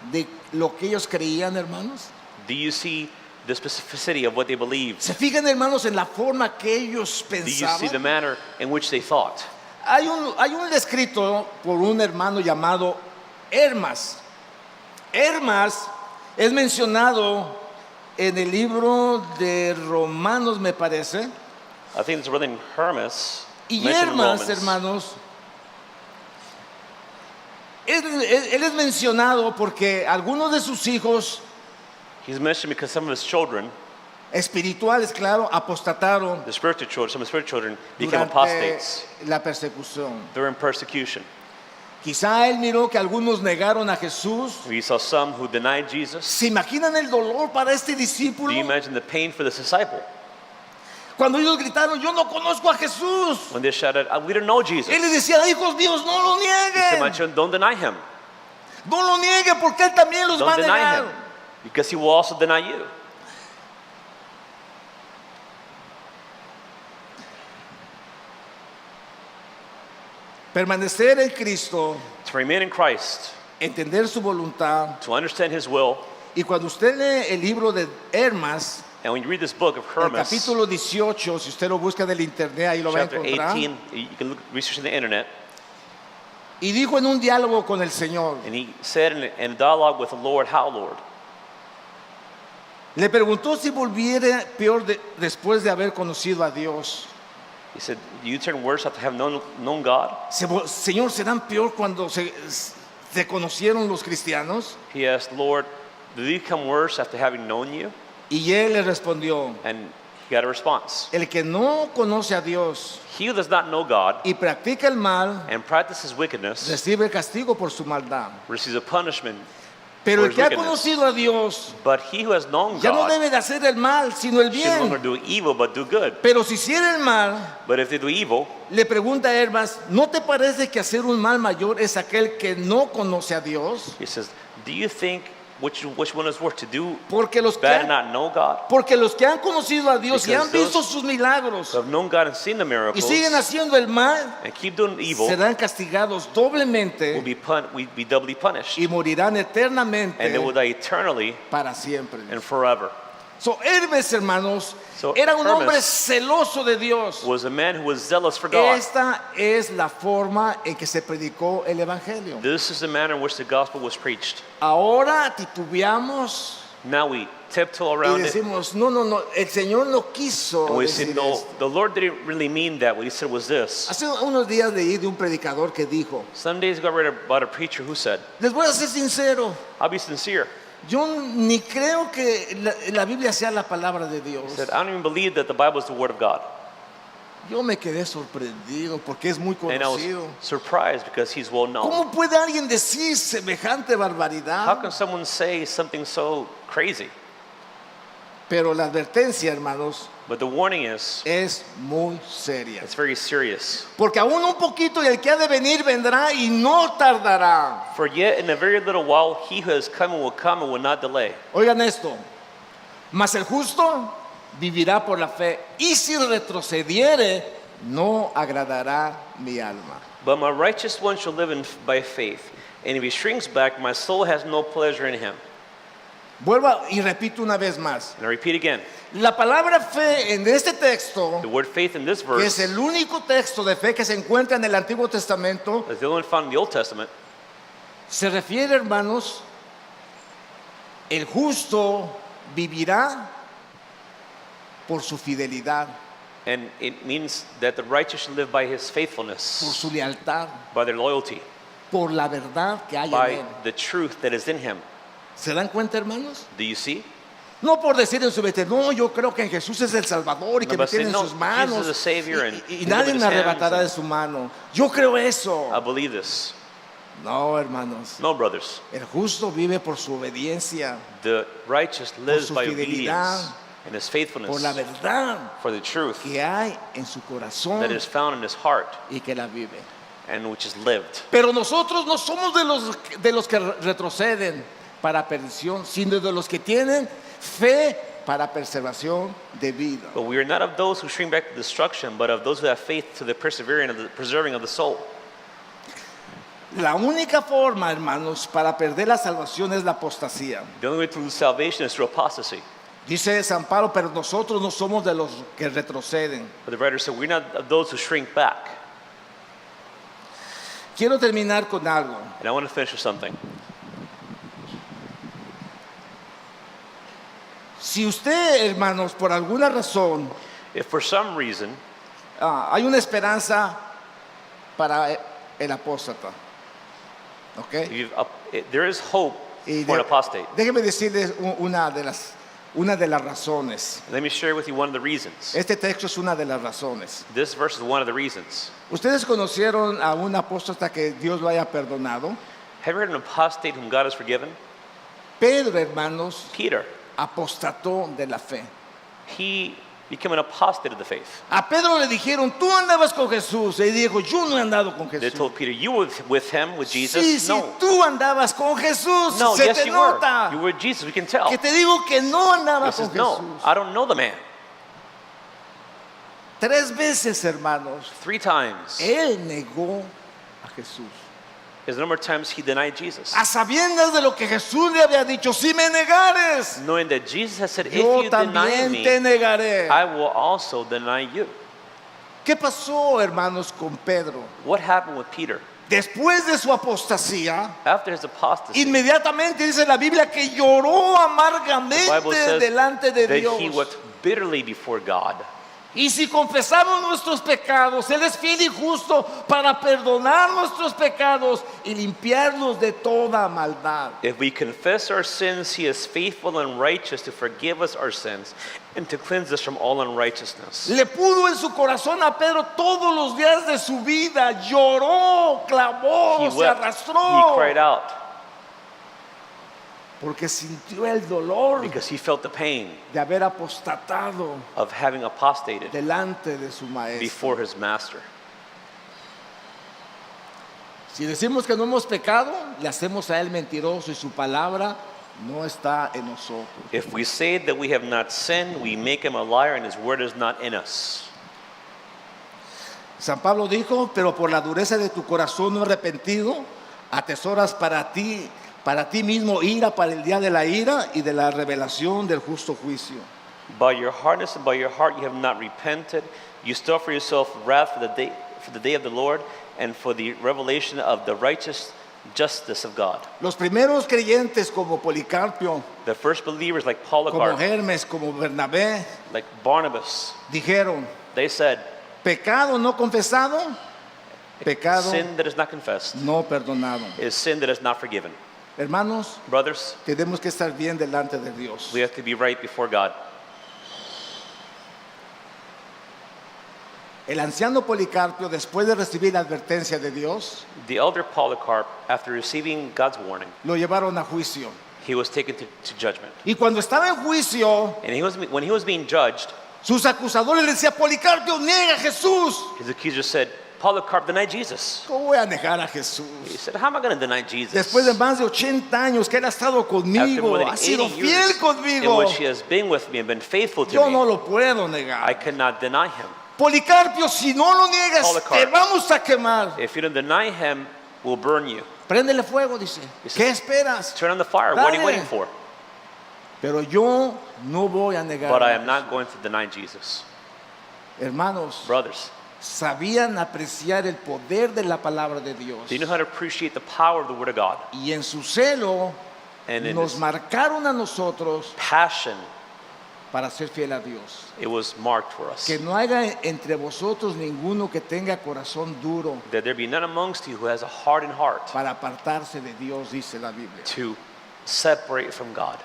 de lo que ellos creían, hermanos?
do you see the specificity of what they believed?
¿Se fijan, hermanos, en la forma que ellos
Do you see the
pensaban?
manner in which they thought?
Hay un escrito por un hermano llamado Hermas. Hermas es mencionado en el libro de Romanos, me parece.
I think it's brother named Hermas.
Y
mentioned in
Hermas,
Romans.
hermanos, él es mencionado porque algunos de sus hijos
He's mentioned because some of his children,
espirituales, claro, apostataron
the spiritual children, some of his spiritual children became
durante
apostates.
la persecución.
They're in persecution.
Quizá él miró que algunos negaron a Jesús.
We saw some who denied Jesus.
¿Se imaginan el dolor para este
Do you
discípulo?
imagine the pain for this disciple
Cuando ellos gritaron, yo no conozco a Jesús.
when they shouted, we don't know Jesus?
Él les decía, hijos míos, no lo
He said, my
nieguen.
children, don't deny him.
No lo nieguen porque él también los va a
Don't deny
negar.
him, because he will also deny you.
Permanecer en Cristo,
To remain in Christ,
entender su voluntad.
to understand his will.
Y cuando usted lee el libro de Hermas,
And when you read this book of
el
Hermas,
capítulo 18, si usted lo busca del internet, ahí lo va a
chapter
encontrar.
18, you can look, research on the internet,
Y dijo en un diálogo con el Señor,
and he said in a dialogue with the Lord, how, Lord?
le preguntó si volviera peor después de haber conocido a Dios.
He said, do you turn worse after having known God?
Señor, ¿serán peor cuando se conocieron los cristianos?
He asked, Lord, do you become worse after having known you?
Y él le respondió,
And he got a response.
el que no conoce a Dios
He who does not know God
y practica el mal,
and practices wickedness
recibe castigo por su maldad.
receives a punishment.
Pero
For
el
his
que ha
wickedness.
conocido a Dios
But he who has known
ya no
God
debe de hacer el mal, sino el
should no longer
bien.
do evil but do good.
Pero si hiciera el mal,
But if they do evil,
le pregunta a Hermas, ¿no te parece que hacer un mal mayor es aquel que no conoce a Dios?
he says, do you think which one is worse, to do
Porque los que
bad and
han,
not know God?
porque los que han conocido a Dios y han
Because
visto
those
sus milagros
Who have known God and seen the
y
miracles
siguen haciendo el mal,
and keep doing evil
serán castigados
will
doblemente
be doubly punished.
y morirán
And they will
eternamente
die eternally
para siempre.
and forever.
So, Hermes, hermanos,
So,
era un hombre
Hermes
celoso de Dios.
Was a man who was zealous for God.
Esta es la forma en que se predicó el Evangelio.
This is the manner in which the gospel was preached.
Ahora titubeamos
Now we tiptoe
y
around it
decimos, no, el Señor no quiso
and we say,
decir
no,
esto.
the Lord didn't really mean that. What he said was this.
Hace unos días leí de un predicador que dijo,
Some days ago I read about a preacher who said,
les voy a ser sincero,
I'll be sincere.
yo ni creo que la Biblia sea la palabra de
He
Dios.
said, I don't even believe that the Bible is the word of God.
Yo me quedé sorprendido porque es muy
And I was
conocido.
surprised because he's well known.
¿Cómo puede alguien decir semejante
How
barbaridad?
can someone say something so crazy?
Pero la advertencia, hermanos,
But the warning is,
es muy seria.
it's very serious.
Porque aún un poquito y el que ha de venir vendrá y no tardará.
For yet in a very little while, he who is coming and will not delay.
Oigan esto, mas el justo vivirá por la fe y si retrocediere no agradará mi alma.
But my righteous one shall live by faith, and if he shrinks back, my soul has no pleasure in him.
Vuelvo y repito una vez más.
And I repeat again,
La palabra fe en este texto,
the word faith in this
que es
verse
el único texto de fe que se encuentra en el Antiguo Testamento,
is the only one found in the Old Testament.
se refiere, hermanos, el justo vivirá por su fidelidad,
And it means that the righteous shall live by his
por
faithfulness,
su lealtad,
by their loyalty,
por la verdad que hay en
by
él.
the truth that is in him.
¿Se dan cuenta, hermanos?
Do you see?
No por decir en su mente, no, yo creo que en Jesús es el Salvador y que
No,
me
but say,
tiene en
no,
sus manos
Jesus is the Savior and
y
He's
nadie
in
me
his hands
arrebatará
and-
de su mano. Yo creo eso.
I believe this.
No, hermanos.
No, brothers.
El justo vive por su obediencia,
The righteous lives
su
by
fidelidad,
obedience and his
por
faithfulness,
la verdad
for the truth
que hay en su corazón
that is found in his heart
y que la vive.
and which is lived.
Pero nosotros no somos de los que retroceden para perdición, sino de los que tienen fe para preservación de vida.
But we are not of those who shrink back to destruction, but of those who have faith to the persevering of the preserving of the soul.
La única forma, hermanos, para perder la salvación es la apostasía.
The only way to lose salvation is through apostasy.
Dice San Pablo, pero nosotros no somos de los que retroceden.
But the writer said, we're not of those who shrink back.
Quiero terminar con algo.
And I want to finish with something.
Si usted, hermanos, por alguna razón
If for some reason
hay una esperanza para el apóstata, ¿ok?
there is hope
Y
for an apostate.
déjeme decirles una de las razones.
Let me share with you one of the reasons.
Este texto es una de las razones.
This verse is one of the reasons.
¿Ustedes conocieron a un apóstata que Dios lo haya perdonado?
Have you heard of an apostate whom God has forgiven?
Pedro, hermanos,
Peter.
apostató de la fe.
He became an apostate of the faith.
A Pedro le dijeron, tú andabas con Jesús. Y dijo, yo no he andado con
They
Jesús.
told Peter, you were with him, with Jesus?
Sí, sí,
No.
tú andabas con Jesús.
No,
Se
yes,
te
you
nota.
were. You were with Jesus, we can tell.
Que te digo que no
He
andabas
says,
con
no,
Jesús.
I don't know the man.
3 veces, hermanos,
3 times
él negó a Jesús.
is the number of times he denied Jesus.
A sabiendas de lo que Jesús le había dicho, si me negares,
Knowing that Jesus has said, if
yo
you deny
también te
me,
negaré.
I will also deny you.
¿Qué pasó, hermanos, con Pedro?
What happened with Peter?
Después de su apostasía,
After his apostasy,
inmediatamente dice la Biblia que lloró
the
amargamente
Bible says
delante de
that
Dios.
he wept bitterly before God.
Y si confesamos nuestros pecados, Él es fiel y justo para perdonar nuestros pecados y limpiarlos de toda maldad.
If we confess our sins, he is faithful and righteous to forgive us our sins and to cleanse us from all unrighteousness.
Le pudo en su corazón a Pedro todos los días de su vida. Lloró, clamó,
He
se
wept,
arrastró.
he cried out
Porque sintió el dolor
because he felt the pain
de haber apostatado
of having apostated
delante de su maestro.
before his master.
Si decimos que no hemos pecado, le hacemos a Él mentiroso y su palabra no está en nosotros.
If we say that we have not sinned, we make him a liar and his word is not in us.
San Pablo dijo, pero por la dureza de tu corazón no arrepentido, atesoras para ti mismo ira para el día de la ira y de la revelación del justo juicio.
By your hardness and by your heart you have not repented. You store for yourself wrath for the day of the Lord and for the revelation of the righteous justice of God.
Los primeros creyentes como Policarpio,
The first believers like
como
Polycarp,
Hermes, como Bernabé,
like Barnabas,
dijeron,
they said,
pecado no confesado, pecado
sin that is not confessed
no perdonado.
is sin that is not forgiven.
Hermanos,
Brothers,
tenemos que estar bien delante de Dios.
we have to be right before God.
El anciano Policarpio, después de recibir la advertencia de Dios,
The elder Polycarp, after receiving God's warning,
lo llevaron a juicio.
he was taken to judgment.
Y cuando estaba en juicio,
And when he was being judged,
sus acusadores le decían: Policarpio, niega a Jesús.
his accusers said, Polycarp, deny Jesus.
¿Cómo voy a negar a
He
Jesús?
said, how am I going to deny Jesus?
Después de más de 80 años que él ha estado
After
conmigo,
more than
ha sido
80
fiel
years in
conmigo,
which he has been with me and been faithful to
yo
me,
no lo puedo
I
negar.
cannot deny him.
Policarpio, si no lo niegas,
Policarp.
te vamos a quemar.
If you don't deny him, we'll burn you.
Préndele fuego, dice.
Dice,
¿Qué esperas?
Turn on the fire. What are you
Dale.
waiting for?
Pero yo no voy a negar.
But I am not going to deny Jesus.
Hermanos,
Brothers,
sabían apreciar el poder de la palabra de Dios.
do you know how to appreciate the power of the Word of God?
Y en su celo
And in
nos
his
marcaron a nosotros
passion,
para ser fiel a Dios.
it was marked for us.
Que no haya entre vosotros ninguno que tenga corazón duro
That there be none amongst you who has a hardened heart
para apartarse de Dios, dice la Biblia.
to separate from God.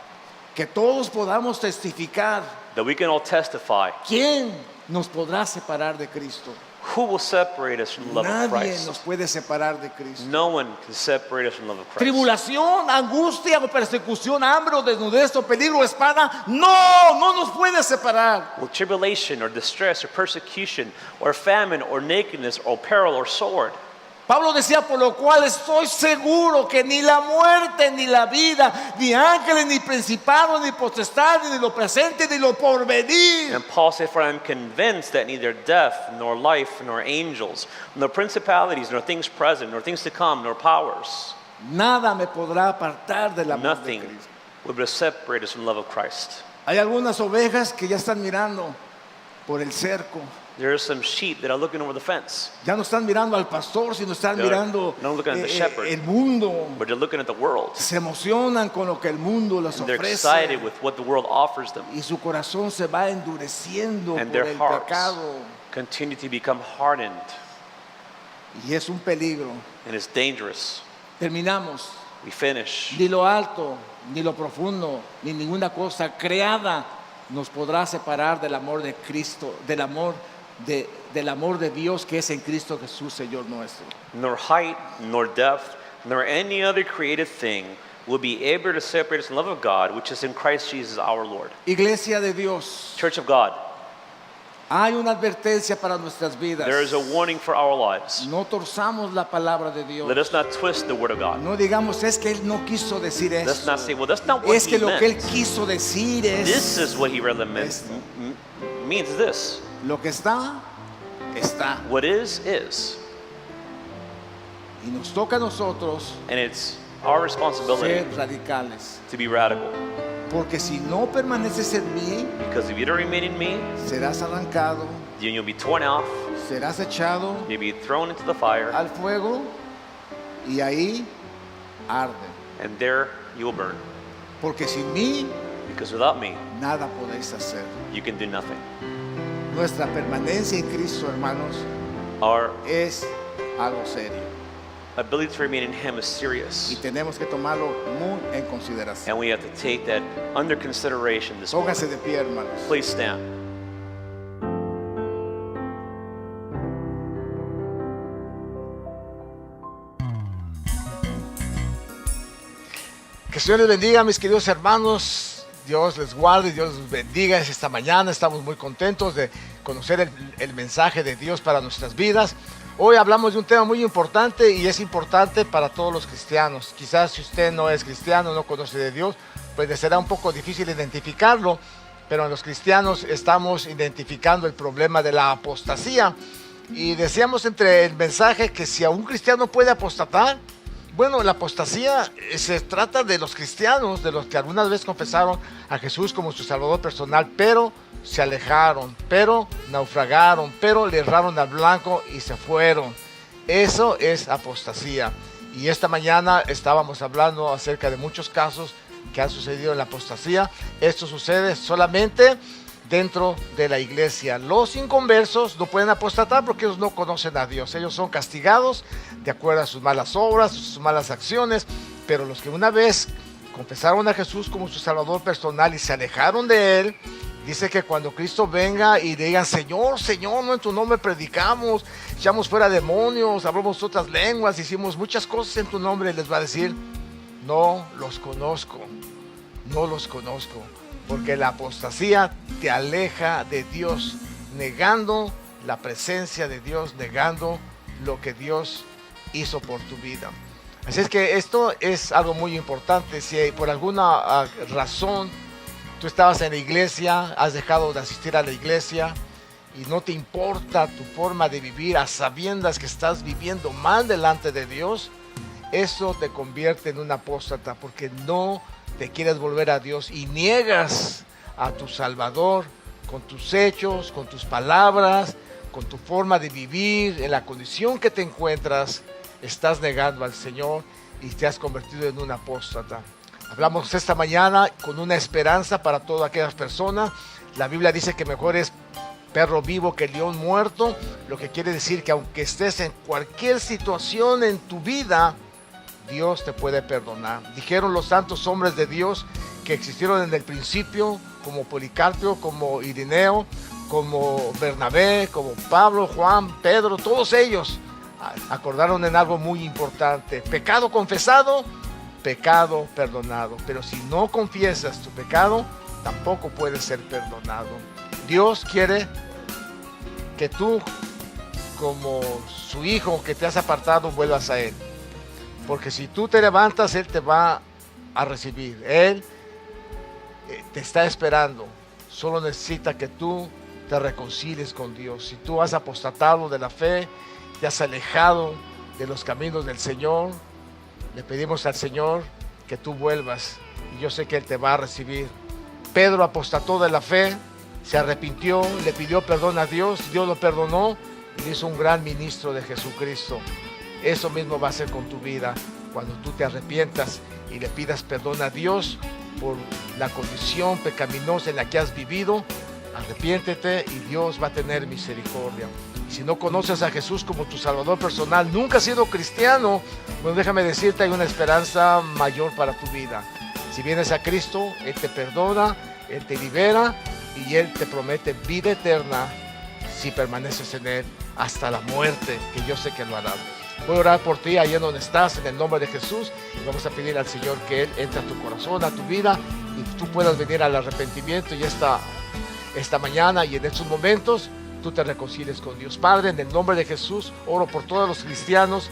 Que todos podamos testificar.
That we can all testify.
¿Quién nos podrá separar de Cristo?
Who will separate us from the love of
Nadie
Christ?
nos puede separar de Cristo.
No one can separate us from the love of Christ.
Tribulación, angustia o persecución, hambre o desnudez o peligro o espada, no nos puede separar.
Will tribulation or distress or persecution or famine or nakedness or peril or sword.
Pablo decía: por lo cual estoy seguro que ni la muerte, ni la vida, ni ángeles, ni principados, ni potestades, ni lo presente, ni lo porvenir,
And Paul said, for I am convinced that neither death, nor life, nor angels, nor principalities, nor things present, nor things to come, nor powers,
nada me podrá apartar del amor de
nothing
Cristo.
will be able to separate us from the love of Christ.
Hay algunas ovejas que ya están mirando por el cerco.
There are some sheep that are looking over the fence,
Ya no están mirando al pastor, sino están
They're
mirando
not looking at the shepherd.
el mundo.
but they're looking at the world.
Se emocionan con lo que el mundo les
And they're
ofrece.
excited with what the world offers them.
Y su corazón se va endureciendo
And
por
their
el
hearts
pecado.
continue to become hardened.
Y es un peligro.
And it's dangerous.
Terminamos.
We finish.
Ni lo alto, ni lo profundo, ni ninguna cosa creada nos podrá separar del amor de Cristo, del amor de Dios que es en Cristo Jesús, Señor nuestro.
Nor height, nor depth, nor any other created thing will be able to separate us from the love of God, which is in Christ Jesus our Lord.
Iglesia de Dios,
Church of God,
hay una advertencia para nuestras vidas.
there is a warning for our lives.
No torzamos la palabra de Dios.
Let us not twist the word of God.
No digamos: es que Él no quiso decir
Let's
eso.
not say, well, that's not what
Es
he
que lo que Él
meant.
quiso decir
This
es
is what he really meant.
Esto.
Means this.
lo que está, está.
What is.
Y nos toca a nosotros
And it's our responsibility
ser radicales.
to be radical.
Porque si no permaneces en mí,
Because if you don't remain in me,
serás arrancado,
then you'll be torn off,
serás echado
you'll be thrown into the fire,
al fuego y ahí arde.
and there you will burn.
Porque sin mí
Because without me,
nada podéis hacer.
you can do nothing.
Nuestra permanencia en Cristo, hermanos,
Our
es algo serio
ability to remain in him is
y
serious.
tenemos que tomarlo muy en consideración.
And we have to take that under consideration this morning.
Póngase de pie, hermanos.
Please stand.
Que el Señor les bendiga, mis queridos hermanos. Dios les guarde, Dios les bendiga esta mañana. Estamos muy contentos de conocer el mensaje de Dios para nuestras vidas. Hoy hablamos de un tema muy importante y es importante para todos los cristianos. Quizás si usted no es cristiano, no conoce de Dios, pues le será un poco difícil identificarlo, pero en los cristianos estamos identificando el problema de la apostasía. Y decíamos entre el mensaje que si a un cristiano puede apostatar, bueno, la apostasía se trata de los cristianos, de los que alguna vez confesaron a Jesús como su Salvador personal, pero se alejaron, pero naufragaron, pero le erraron al blanco y se fueron. Eso es apostasía. Y esta mañana estábamos hablando acerca de muchos casos que han sucedido en la apostasía. Esto sucede solamente dentro de la iglesia. Los inconversos no pueden apostatar porque ellos no conocen a Dios. Ellos son castigados de acuerdo a sus malas obras, sus malas acciones. Pero los que una vez confesaron a Jesús como su Salvador personal y se alejaron de Él, Dice que cuando Cristo venga y digan, Señor, Señor, no en tu nombre predicamos, echamos fuera demonios, hablamos otras lenguas, hicimos muchas cosas en tu nombre, les va a decir, no los conozco, no los conozco. Porque la apostasía te aleja de Dios, negando la presencia de Dios, negando lo que Dios hizo por tu vida. Así es que esto es algo muy importante. Si por alguna razón tú estabas en la iglesia, has dejado de asistir a la iglesia y no te importa tu forma de vivir a sabiendas que estás viviendo mal delante de Dios, eso te convierte en un apóstata porque no te quieres volver a Dios y niegas a tu Salvador con tus hechos, con tus palabras, con tu forma de vivir, en la condición que te encuentras, estás negando al Señor y te has convertido en un apóstata. Hablamos esta mañana con una esperanza para todas aquellas personas. La Biblia dice que mejor es perro vivo que león muerto, lo que quiere decir que aunque estés en cualquier situación en tu vida, Dios te puede perdonar. Dijeron los santos hombres de Dios que existieron en el principio, como Policarpio, como Ireneo, como Bernabé, como Pablo, Juan, Pedro, todos ellos acordaron en algo muy importante: pecado confesado, pecado perdonado. Pero si no confiesas tu pecado, tampoco puedes ser perdonado. Dios quiere que tú, como su hijo que te has apartado, vuelvas a Él. Porque si tú te levantas, Él te va a recibir. Él te está esperando. Solo necesita que tú te reconcilies con Dios. Si tú has apostatado de la fe, te has alejado de los caminos del Señor, le pedimos al Señor que tú vuelvas. Y yo sé que Él te va a recibir. Pedro apostató de la fe, se arrepintió, le pidió perdón a Dios. Dios lo perdonó y le hizo un gran ministro de Jesucristo. Eso mismo va a ser con tu vida cuando tú te arrepientas y le pidas perdón a Dios por la condición pecaminosa en la que has vivido. Arrepiéntete y Dios va a tener misericordia. Y si no conoces a Jesús como tu Salvador personal, nunca has sido cristiano, bueno, déjame decirte, hay una esperanza mayor para tu vida. Si vienes a Cristo, Él te perdona, Él te libera y Él te promete vida eterna si permaneces en Él hasta la muerte, que yo sé que lo hará. Voy a orar por ti ahí en donde estás, en el nombre de Jesús, y vamos a pedir al Señor que Él entre a tu corazón, a tu vida, y tú puedas venir al arrepentimiento. Y esta mañana y en estos momentos tú te reconcilies con Dios. Padre, en el nombre de Jesús, oro por todos los cristianos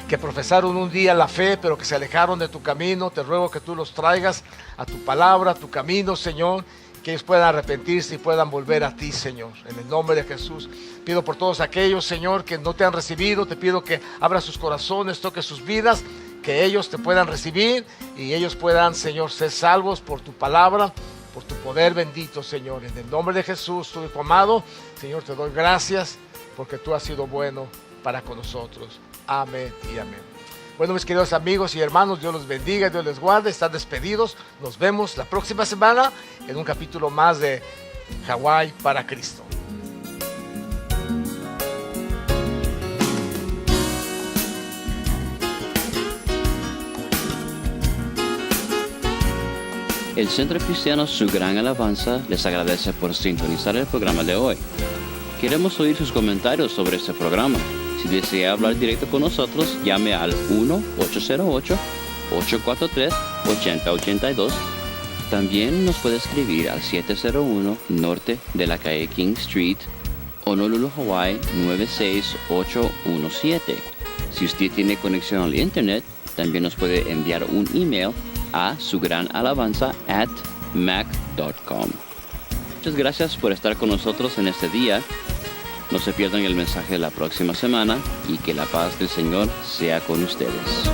que profesaron un día la fe, pero que se alejaron de tu camino. Te ruego que tú los traigas a tu palabra, a tu camino, Señor, que ellos puedan arrepentirse y puedan volver a ti, Señor. En el nombre de Jesús, pido por todos aquellos, Señor, que no te han recibido. Te pido que abras sus corazones, toques sus vidas, que ellos te puedan recibir y ellos puedan, Señor, ser salvos por tu palabra, por tu poder bendito, Señor. En el nombre de Jesús, tu Hijo amado, Señor, te doy gracias porque tú has sido bueno para con nosotros. Amén y amén. Bueno, mis queridos amigos y hermanos, Dios los bendiga, Dios les guarde. Están despedidos. Nos vemos la próxima semana en un capítulo más de Hawái para Cristo.
El Centro Cristiano Su Gran Alabanza les agradece por sintonizar el programa de hoy. Queremos oír sus comentarios sobre este programa. Si desea hablar directo con nosotros, llame al 1-808-843-8082. También nos puede escribir al 701 Norte de la calle King Street, Honolulu, Hawái 96817. Si usted tiene conexión al internet, también nos puede enviar un email a sugranalabanza@mac.com. Muchas gracias por estar con nosotros en este día. No se pierdan el mensaje de la próxima semana y que la paz del Señor sea con ustedes.